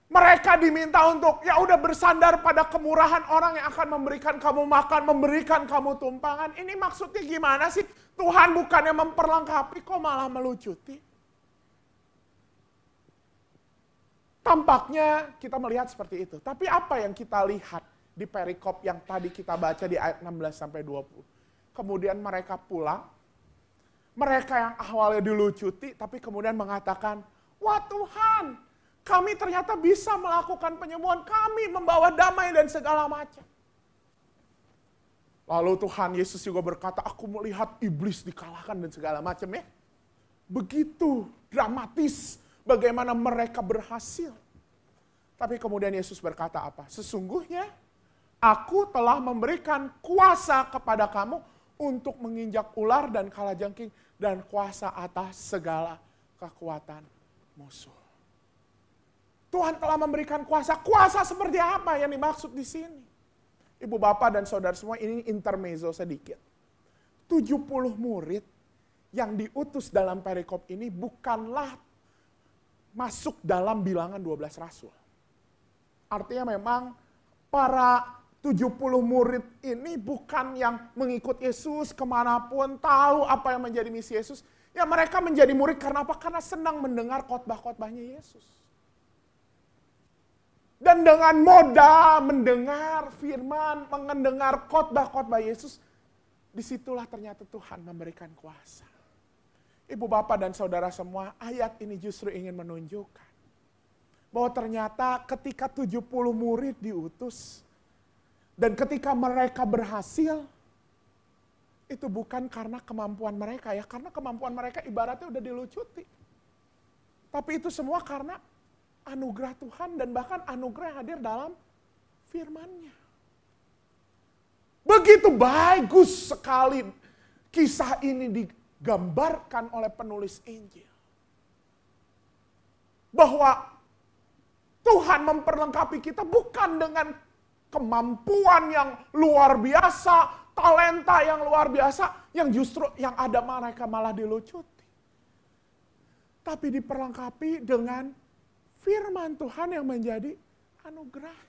Mereka diminta untuk ya udah bersandar pada kemurahan orang yang akan memberikan kamu makan, memberikan kamu tumpangan. Ini maksudnya gimana sih? Tuhan bukannya memperlengkapi kok malah melucuti. Tampaknya kita melihat seperti itu. Tapi apa yang kita lihat di perikop yang tadi kita baca di ayat 16-20. Kemudian mereka pulang. Mereka yang awalnya dilucuti tapi kemudian mengatakan, wah Tuhan, kami ternyata bisa melakukan penyembuhan, kami membawa damai dan segala macam. Lalu Tuhan Yesus juga berkata, aku melihat iblis dikalahkan dan segala macam ya. Begitu dramatis bagaimana mereka berhasil. Tapi kemudian Yesus berkata apa? Sesungguhnya aku telah memberikan kuasa kepada kamu untuk menginjak ular dan kalajengking dan kuasa atas segala kekuatan musuh. Tuhan telah memberikan kuasa. Kuasa seperti apa yang dimaksud di sini? Ibu bapak dan saudara semua, ini intermezzo sedikit. 70 murid yang diutus dalam perikop ini bukanlah masuk dalam bilangan 12 rasul. Artinya memang para 70 murid ini bukan yang mengikut Yesus kemanapun, tahu apa yang menjadi misi Yesus. Ya mereka menjadi murid karena apa? Karena senang mendengar khotbah-khotbahnya Yesus. Dan dengan modal mendengar firman, mendengar khotbah-khotbah Yesus, disitulah ternyata Tuhan memberikan kuasa. Ibu bapak dan saudara semua, ayat ini justru ingin menunjukkan bahwa ternyata ketika 70 murid diutus, dan ketika mereka berhasil, itu bukan karena kemampuan mereka ya, karena kemampuan mereka ibaratnya udah dilucuti. Tapi itu semua karena anugerah Tuhan dan bahkan anugerah yang hadir dalam firman-Nya. Begitu bagus sekali kisah ini digambarkan oleh penulis Injil. Bahwa Tuhan memperlengkapi kita bukan dengan kemampuan yang luar biasa, talenta yang luar biasa, yang justru yang ada mereka malah dilucuti. Tapi diperlengkapi dengan firman Tuhan yang menjadi anugerah.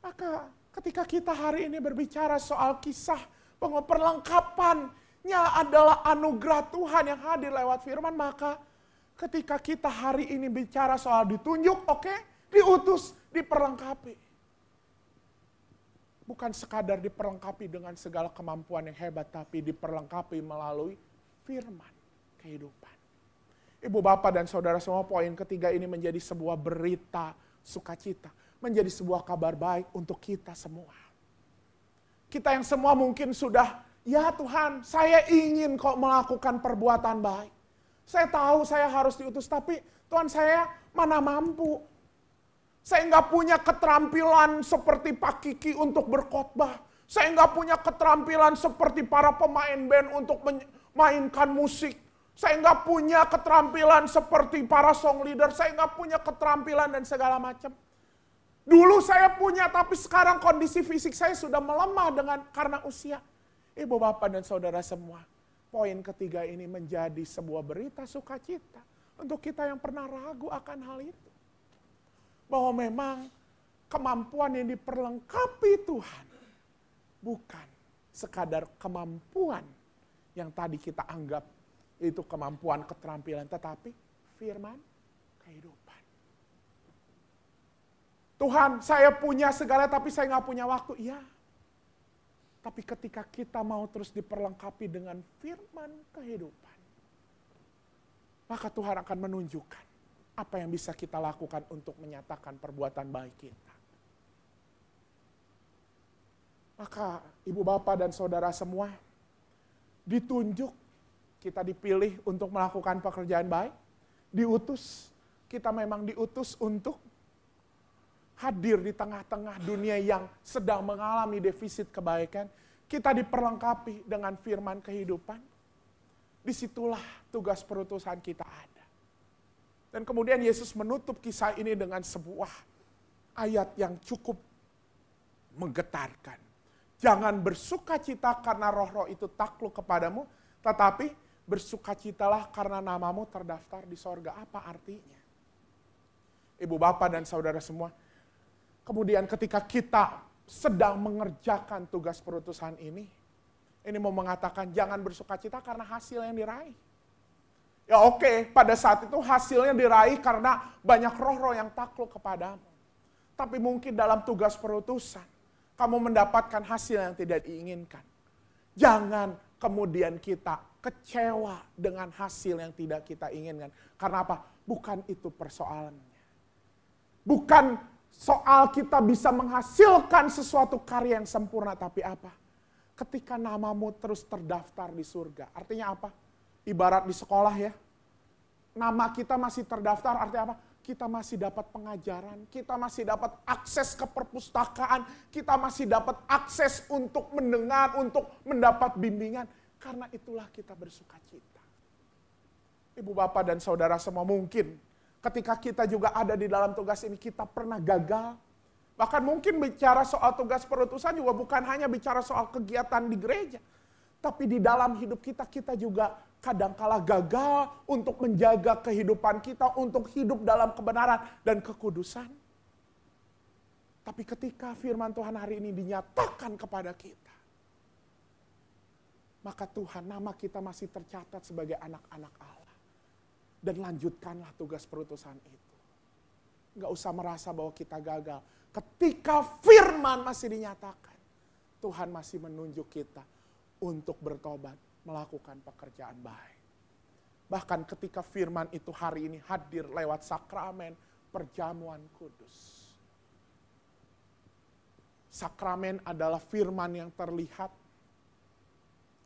Maka ketika kita hari ini berbicara soal kisah bahwa perlengkapannya adalah anugerah Tuhan yang hadir lewat firman, maka ketika kita hari ini bicara soal ditunjuk, oke, diutus, diperlengkapi. Bukan sekadar diperlengkapi dengan segala kemampuan yang hebat, tapi diperlengkapi melalui firman kehidupan. Ibu, bapak, dan saudara semua, poin ketiga ini menjadi sebuah berita sukacita. Menjadi sebuah kabar baik untuk kita semua. Kita yang semua mungkin sudah, ya Tuhan, saya ingin kok melakukan perbuatan baik. Saya tahu saya harus diutus, tapi Tuhan, saya mana mampu. Saya nggak punya keterampilan seperti Pak Kiki untuk berkhotbah. Saya nggak punya keterampilan seperti para pemain band untuk memainkan musik. Saya nggak punya keterampilan seperti para song leader. Saya nggak punya keterampilan dan segala macam. Dulu saya punya, tapi sekarang kondisi fisik saya sudah melemah karena usia. Ibu, bapak, dan saudara semua, poin ketiga ini menjadi sebuah berita sukacita untuk kita yang pernah ragu akan hal itu. Bahwa memang kemampuan yang diperlengkapi Tuhan bukan sekadar kemampuan yang tadi kita anggap itu kemampuan keterampilan, tetapi firman kehidupan. Tuhan, saya punya segala tapi saya nggak punya waktu. Iya. Tapi ketika kita mau terus diperlengkapi dengan firman kehidupan, maka Tuhan akan menunjukkan apa yang bisa kita lakukan untuk menyatakan perbuatan baik kita. Maka ibu, bapak, dan saudara semua, ditunjuk, kita dipilih untuk melakukan pekerjaan baik, diutus, kita memang diutus untuk hadir di tengah-tengah dunia yang sedang mengalami defisit kebaikan. Kita diperlengkapi dengan firman kehidupan. Disitulah tugas perutusan kita ada. Dan kemudian Yesus menutup kisah ini dengan sebuah ayat yang cukup menggetarkan. Jangan bersukacita karena roh-roh itu takluk kepadamu, tetapi bersukacitalah karena namamu terdaftar di sorga. Apa artinya? Ibu, bapak, dan saudara semua, kemudian ketika kita sedang mengerjakan tugas perutusan ini mau mengatakan jangan bersukacita karena hasil yang diraih. Ya oke, pada saat itu hasilnya diraih karena banyak roh-roh yang takluk kepadamu. Tapi mungkin dalam tugas perutusan, kamu mendapatkan hasil yang tidak diinginkan. Jangan kemudian kita kecewa dengan hasil yang tidak kita inginkan. Karena apa? Bukan itu persoalannya. Bukan soal kita bisa menghasilkan sesuatu karya yang sempurna, tapi apa? Ketika namamu terus terdaftar di surga. Artinya apa? Ibarat di sekolah ya. Nama kita masih terdaftar, artinya apa? Kita masih dapat pengajaran, kita masih dapat akses ke perpustakaan, kita masih dapat akses untuk mendengar, untuk mendapat bimbingan. Karena itulah kita bersukacita. Ibu, bapak, dan saudara semua, mungkin ketika kita juga ada di dalam tugas ini, kita pernah gagal. Bahkan mungkin bicara soal tugas perutusan juga bukan hanya bicara soal kegiatan di gereja. Tapi di dalam hidup kita, kita juga kadangkala gagal untuk menjaga kehidupan kita, untuk hidup dalam kebenaran dan kekudusan. Tapi ketika firman Tuhan hari ini dinyatakan kepada kita, maka Tuhan, nama kita masih tercatat sebagai anak-anak Allah. Dan lanjutkanlah tugas perutusan itu. Nggak usah merasa bahwa kita gagal. Ketika firman masih dinyatakan, Tuhan masih menunjuk kita untuk bertobat, melakukan pekerjaan baik. Bahkan ketika firman itu hari ini hadir lewat sakramen perjamuan kudus. Sakramen adalah firman yang terlihat.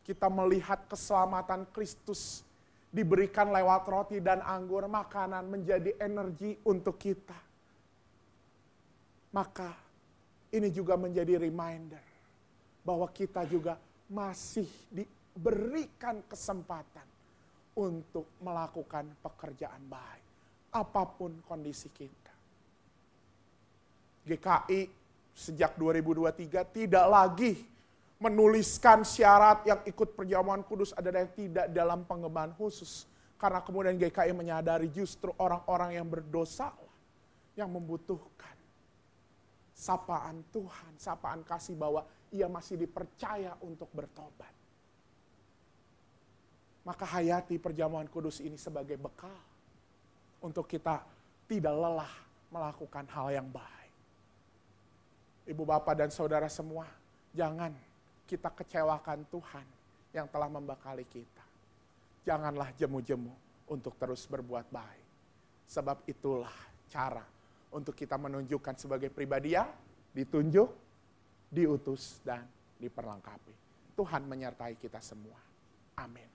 Kita melihat keselamatan Kristus diberikan lewat roti dan anggur, makanan menjadi energi untuk kita. Maka Ini juga menjadi reminder bahwa kita juga masih diberikan kesempatan untuk melakukan pekerjaan baik. Apapun kondisi kita. GKI sejak 2023 tidak lagi menuliskan syarat yang ikut perjamuan kudus adalah yang tidak dalam pengembangan khusus. Karena kemudian GKI menyadari justru orang-orang yang berdosa yang membutuhkan sapaan Tuhan, sapaan kasih bahwa ia masih dipercaya untuk bertobat. Maka hayati perjamuan kudus ini sebagai bekal untuk kita tidak lelah melakukan hal yang baik. Ibu, bapak, dan saudara semua, jangan kita kecewakan Tuhan yang telah membekali kita. Janganlah jemu-jemu untuk terus berbuat baik. Sebab itulah cara untuk kita menunjukkan sebagai pribadi yang ditunjuk, diutus, dan diperlengkapi. Tuhan menyertai kita semua. Amin.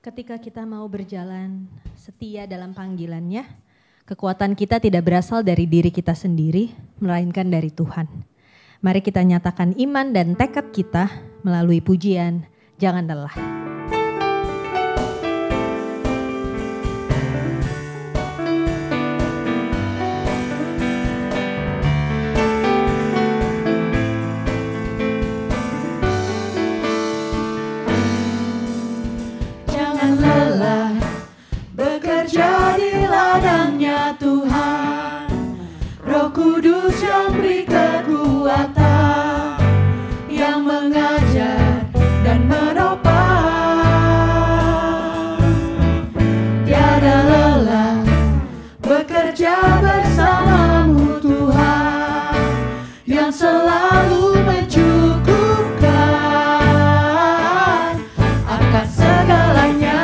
Ketika kita mau berjalan setia dalam panggilannya, kekuatan kita tidak berasal dari diri kita sendiri, melainkan dari Tuhan. Mari kita nyatakan iman dan tekad kita melalui pujian, jangan lelah. Jadi ladangnya Tuhan, Roh Kudus yang beri kekuatan, yang mengajar dan menopang. Tiada lelah bekerja bersamamu Tuhan, yang selalu mencukupkan akan segalanya.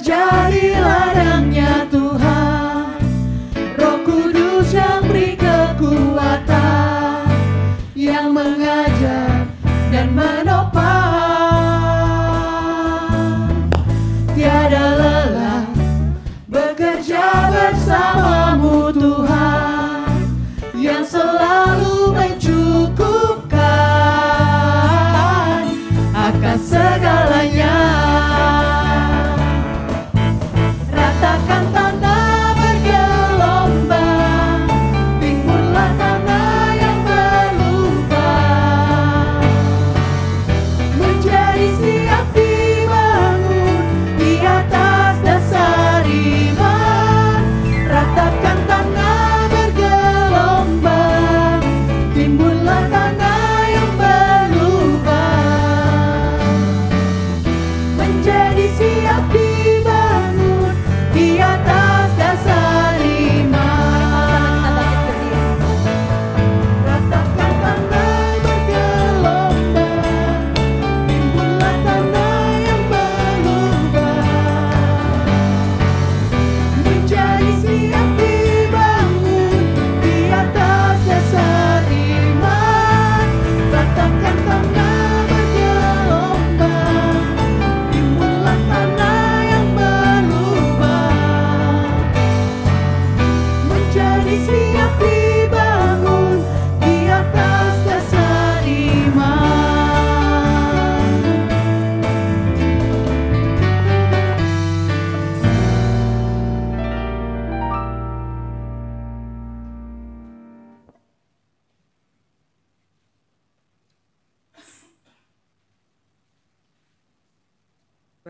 Jadi ladangnya Tuhan, Roh Kudus yang beri kekuatan, yang mengajar dan menopang. Tiada lelah bekerja bersamamu Tuhan, yang selalu mencukupkan akan segalanya.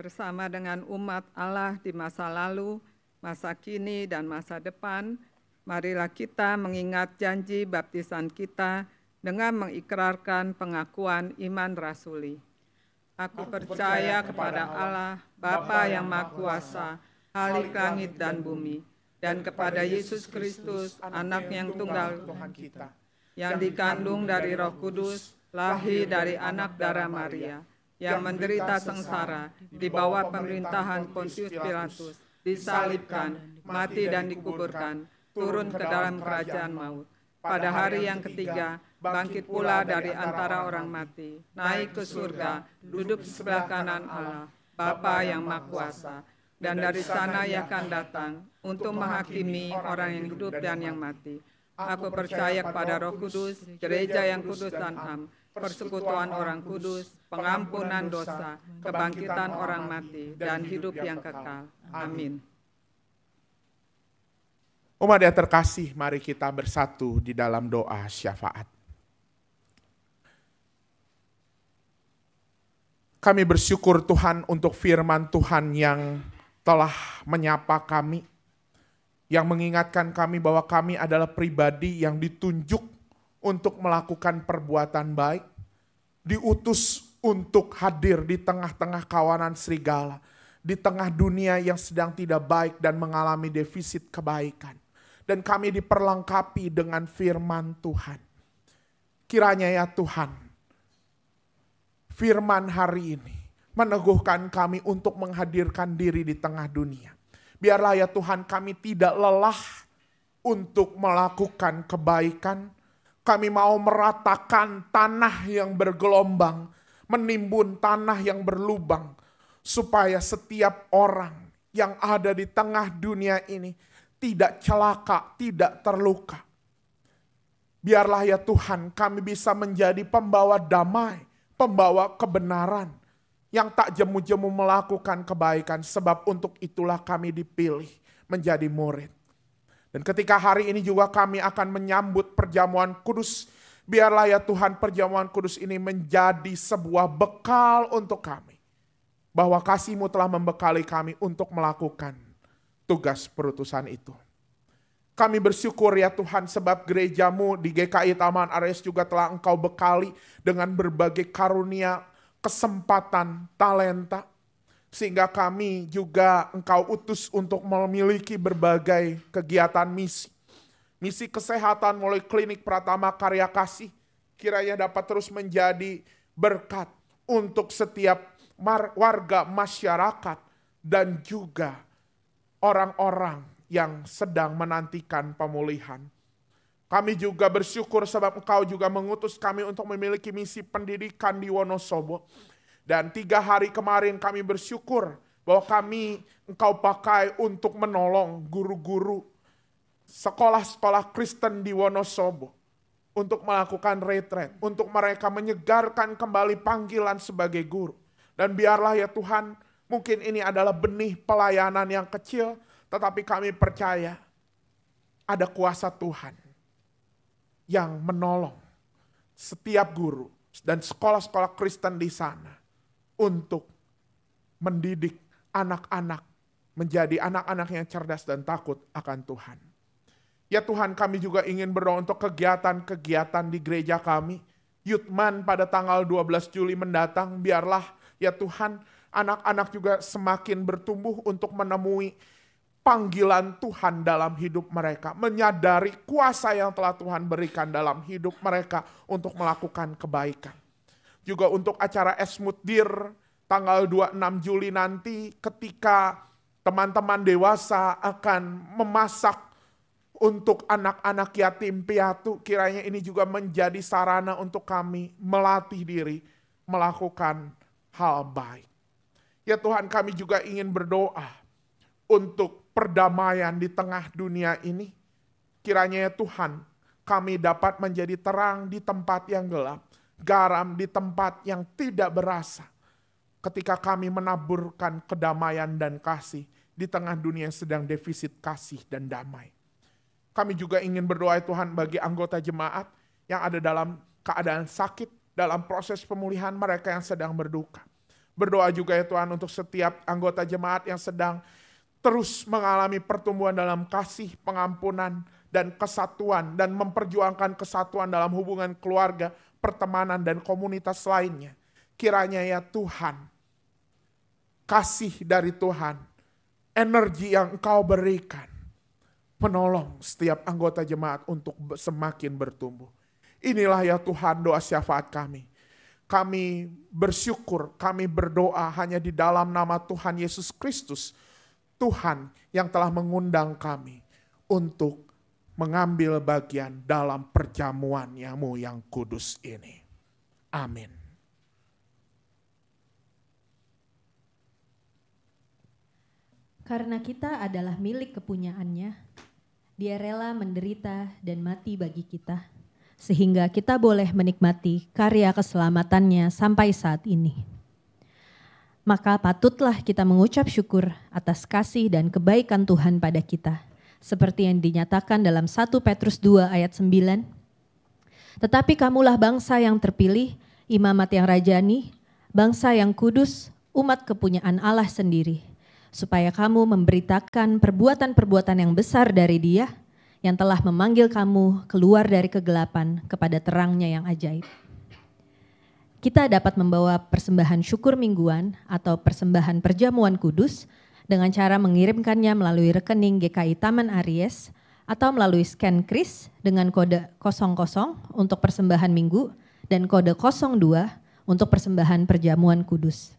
bersama dengan umat Allah di masa lalu, masa kini, dan masa depan, marilah kita mengingat janji baptisan kita dengan mengikrarkan pengakuan iman rasuli. Aku percaya kepada Allah, Bapa yang Maha Kuasa, Khalik langit dan bumi, dan kepada Yesus Kristus, Anak yang tunggal Tuhan kita, yang dikandung dari Roh Kudus, lahir dari anak darah Maria, yang menderita sengsara di bawah pemerintahan Pontius Pilatus, disalibkan, mati dan dikuburkan, turun ke dalam kerajaan maut. Pada hari yang ketiga, bangkit pula dari antara orang mati, naik ke surga, duduk di sebelah kanan Allah, Bapa yang Maha Kuasa, dan dari sana ia akan datang untuk menghakimi orang yang hidup dan yang mati. Aku percaya kepada Roh Kudus, gereja yang kudus dan am, persekutuan orang kudus, pengampunan dosa, kebangkitan orang mati, dan hidup yang kekal. Amin. Umat yang terkasih, mari kita bersatu di dalam doa syafaat. Kami bersyukur Tuhan untuk firman Tuhan yang telah menyapa kami, yang mengingatkan kami bahwa kami adalah pribadi yang ditunjuk untuk melakukan perbuatan baik, diutus untuk hadir di tengah-tengah kawanan serigala, di tengah dunia yang sedang tidak baik dan mengalami defisit kebaikan. Dan kami diperlengkapi dengan firman Tuhan. Kiranya ya Tuhan, firman hari ini meneguhkan kami untuk menghadirkan diri di tengah dunia. Biarlah ya Tuhan kami tidak lelah untuk melakukan kebaikan. Kami mau meratakan tanah yang bergelombang, menimbun tanah yang berlubang, supaya setiap orang yang ada di tengah dunia ini tidak celaka, tidak terluka. Biarlah ya Tuhan kami bisa menjadi pembawa damai, pembawa kebenaran, yang tak jemu-jemu melakukan kebaikan, sebab untuk itulah kami dipilih menjadi murid. Dan ketika hari ini juga kami akan menyambut perjamuan kudus, biarlah ya Tuhan perjamuan kudus ini menjadi sebuah bekal untuk kami. Bahwa kasih-Mu telah membekali kami untuk melakukan tugas perutusan itu. Kami bersyukur ya Tuhan sebab gereja-Mu di GKI Taman Aries juga telah Engkau bekali dengan berbagai karunia, kesempatan, talenta. Sehingga kami juga Engkau utus untuk memiliki berbagai kegiatan misi. Misi kesehatan mulai klinik Pratama Karya Kasih kiranya dapat terus menjadi berkat untuk setiap warga masyarakat dan juga orang-orang yang sedang menantikan pemulihan. Kami juga bersyukur sebab Engkau juga mengutus kami untuk memiliki misi pendidikan di Wonosobo. Dan 3 hari kemarin kami bersyukur bahwa Engkau pakai untuk menolong guru-guru sekolah-sekolah Kristen di Wonosobo. Untuk melakukan retret, untuk mereka menyegarkan kembali panggilan sebagai guru. Dan biarlah ya Tuhan, mungkin ini adalah benih pelayanan yang kecil, tetapi kami percaya ada kuasa Tuhan yang menolong setiap guru dan sekolah-sekolah Kristen di sana untuk mendidik anak-anak menjadi anak-anak yang cerdas dan takut akan Tuhan. Ya Tuhan, kami juga ingin berdoa untuk kegiatan-kegiatan di gereja kami. Yutman pada tanggal 12 Juli mendatang, biarlah ya Tuhan, anak-anak juga semakin bertumbuh untuk menemui panggilan Tuhan dalam hidup mereka. Menyadari kuasa yang telah Tuhan berikan dalam hidup mereka untuk melakukan kebaikan. Juga untuk acara Esmutdir tanggal 26 Juli nanti ketika teman-teman dewasa akan memasak untuk anak-anak yatim piatu, kiranya ini juga menjadi sarana untuk kami melatih diri melakukan hal baik. Ya Tuhan, kami juga ingin berdoa untuk perdamaian di tengah dunia ini. Kiranya ya Tuhan, kami dapat menjadi terang di tempat yang gelap, garam di tempat yang tidak berasa. Ketika kami menaburkan kedamaian dan kasih di tengah dunia yang sedang defisit kasih dan damai. Kami juga ingin berdoa Tuhan bagi anggota jemaat yang ada dalam keadaan sakit, dalam proses pemulihan mereka yang sedang berduka. Berdoa juga ya Tuhan untuk setiap anggota jemaat yang sedang terus mengalami pertumbuhan dalam kasih, pengampunan, dan kesatuan, dan memperjuangkan kesatuan dalam hubungan keluarga, pertemanan, dan komunitas lainnya. Kiranya ya Tuhan, kasih dari Tuhan, energi yang Engkau berikan, menolong setiap anggota jemaat untuk semakin bertumbuh. Inilah ya Tuhan doa syafaat kami. Kami bersyukur, kami berdoa hanya di dalam nama Tuhan Yesus Kristus, Tuhan yang telah mengundang kami untuk mengambil bagian dalam perjamuan-Mu yang kudus ini. Amin. Karena kita adalah milik kepunyaannya, Dia rela menderita dan mati bagi kita, sehingga kita boleh menikmati karya keselamatannya sampai saat ini. Maka patutlah kita mengucap syukur atas kasih dan kebaikan Tuhan pada kita, seperti yang dinyatakan dalam 1 Petrus 2 ayat 9. Tetapi kamulah bangsa yang terpilih, imamat yang rajani, bangsa yang kudus, umat kepunyaan Allah sendiri, supaya kamu memberitakan perbuatan-perbuatan yang besar dari Dia yang telah memanggil kamu keluar dari kegelapan kepada terangnya yang ajaib. Kita dapat membawa persembahan syukur mingguan atau persembahan perjamuan kudus dengan cara mengirimkannya melalui rekening GKI Taman Aries atau melalui scan kris dengan kode 00 untuk persembahan minggu dan kode 02 untuk persembahan perjamuan kudus.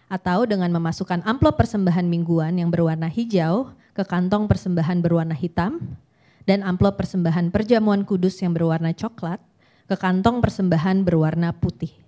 Atau dengan memasukkan amplop persembahan mingguan yang berwarna hijau ke kantong persembahan berwarna hitam dan amplop persembahan perjamuan kudus yang berwarna coklat ke kantong persembahan berwarna putih.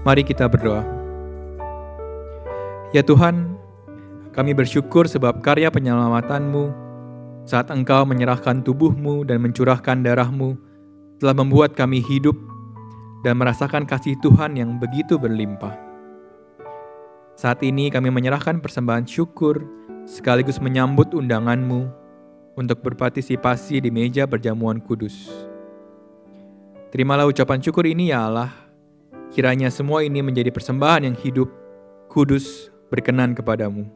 Mari kita berdoa. Ya Tuhan, kami bersyukur sebab karya penyelamatan-Mu saat Engkau menyerahkan tubuh-Mu dan mencurahkan darah-Mu telah membuat kami hidup dan merasakan kasih Tuhan yang begitu berlimpah. Saat ini kami menyerahkan persembahan syukur sekaligus menyambut undangan-Mu untuk berpartisipasi di meja perjamuan kudus. Terimalah ucapan syukur ini ya Allah. Kiranya semua ini menjadi persembahan yang hidup, kudus, berkenan kepadamu,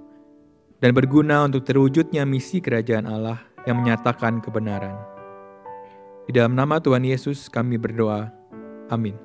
dan berguna untuk terwujudnya misi kerajaan Allah yang menyatakan kebenaran. Di dalam nama Tuhan Yesus kami berdoa. Amin.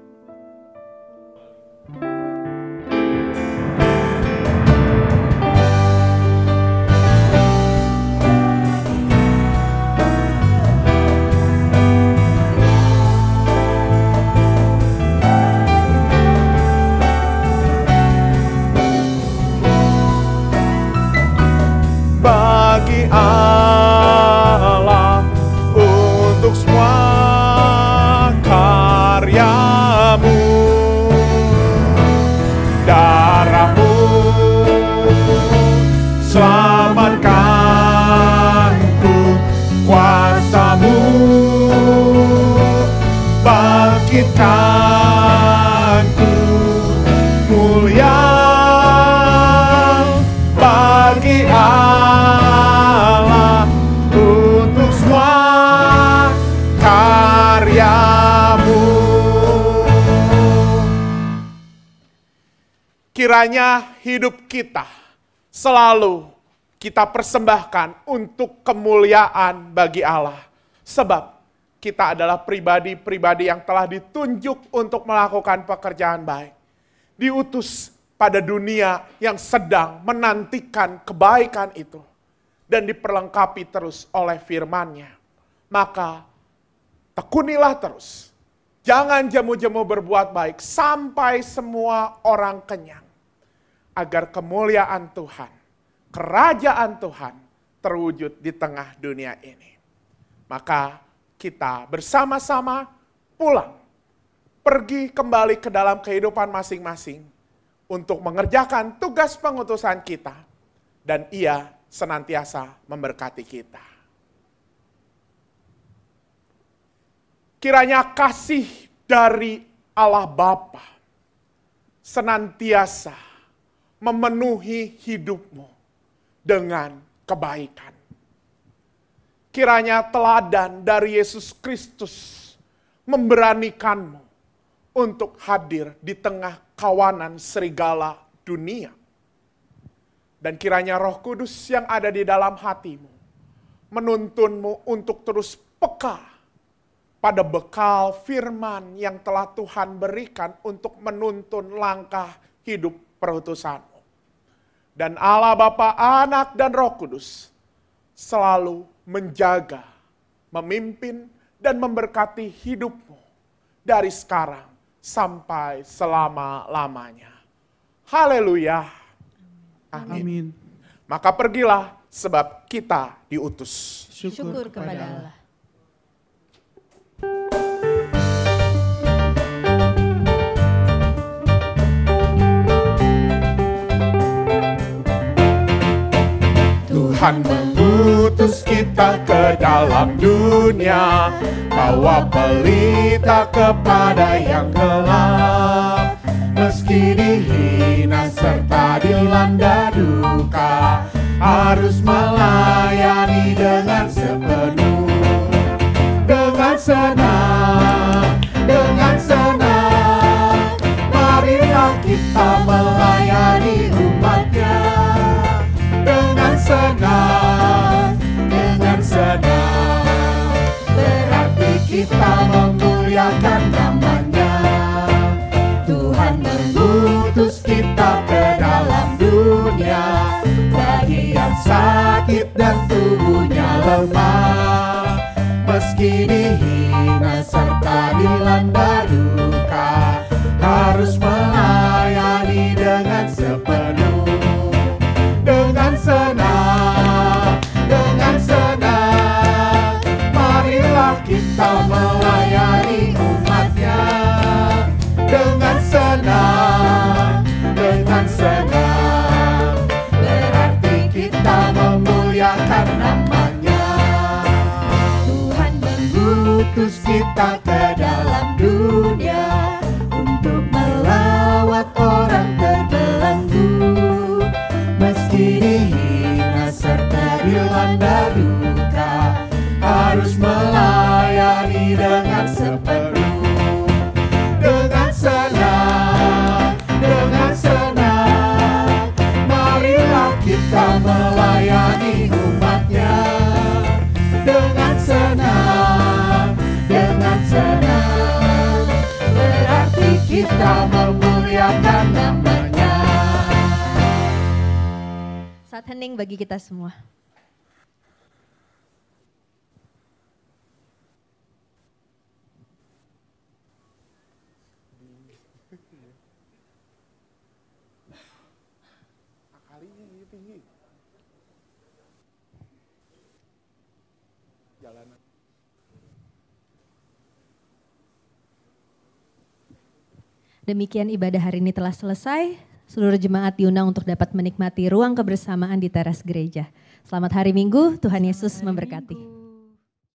Bagi Allah untuk semua karya-Mu, darah-Mu selamatkanku, kuasa-Mu bangkitkanku, mulia bagi Allah untuk semua karya-Mu. Kiranya hidup kita selalu kita persembahkan untuk kemuliaan bagi Allah. Sebab kita adalah pribadi-pribadi yang telah ditunjuk untuk melakukan pekerjaan baik. Diutus pada dunia yang sedang menantikan kebaikan itu. Dan diperlengkapi terus oleh firman-Nya. Maka tekunilah terus. Jangan jemu-jemu berbuat baik sampai semua orang kenyang. Agar kemuliaan Tuhan, kerajaan Tuhan terwujud di tengah dunia ini. Maka kita bersama-sama pulang. Pergi kembali ke dalam kehidupan masing-masing. Untuk mengerjakan tugas pengutusan kita. Dan Ia senantiasa memberkati kita. Kiranya kasih dari Allah Bapa senantiasa memenuhi hidupmu dengan kebaikan. Kiranya teladan dari Yesus Kristus memberanikanmu untuk hadir di tengah kawanan serigala dunia. Dan kiranya Roh Kudus yang ada di dalam hatimu menuntunmu untuk terus peka pada bekal firman yang telah Tuhan berikan untuk menuntun langkah hidup perutusanmu. Dan Allah Bapa, Anak, dan Roh Kudus selalu menjaga, memimpin, dan memberkati hidupmu dari sekarang sampai selama-lamanya. Haleluya. Amin. Maka pergilah sebab kita diutus. Syukur kepada Allah. Tuhan mengutus kita ke dalam dunia, bawa pelita kepada yang gelap. Meski dihina serta dilanda duka, harus melayani dengan sepenuh. Dengan senang, marilah kita melayani umat-Nya. Dengan senang, berarti kita memuliakan nama-Nya. Tuhan mengutus kita ke dalam dunia, bagi yang sakit dan tubuhnya lemah. Meski dihina serta dilanda duka, harus melayani dengan sepenuh. Dengan senang, marilah kita melayani umat-Nya. Dengan senang, melanda duka, harus melayani dengan sepenuh. Dengan senang, marilah kita melayani umatnya. Dengan senang, berarti kita memuliakan namanya. Saat hening bagi kita semua. Demikian ibadah hari ini telah selesai. Seluruh jemaat diundang untuk dapat menikmati ruang kebersamaan di teras gereja. Selamat hari Minggu, Tuhan Yesus memberkati.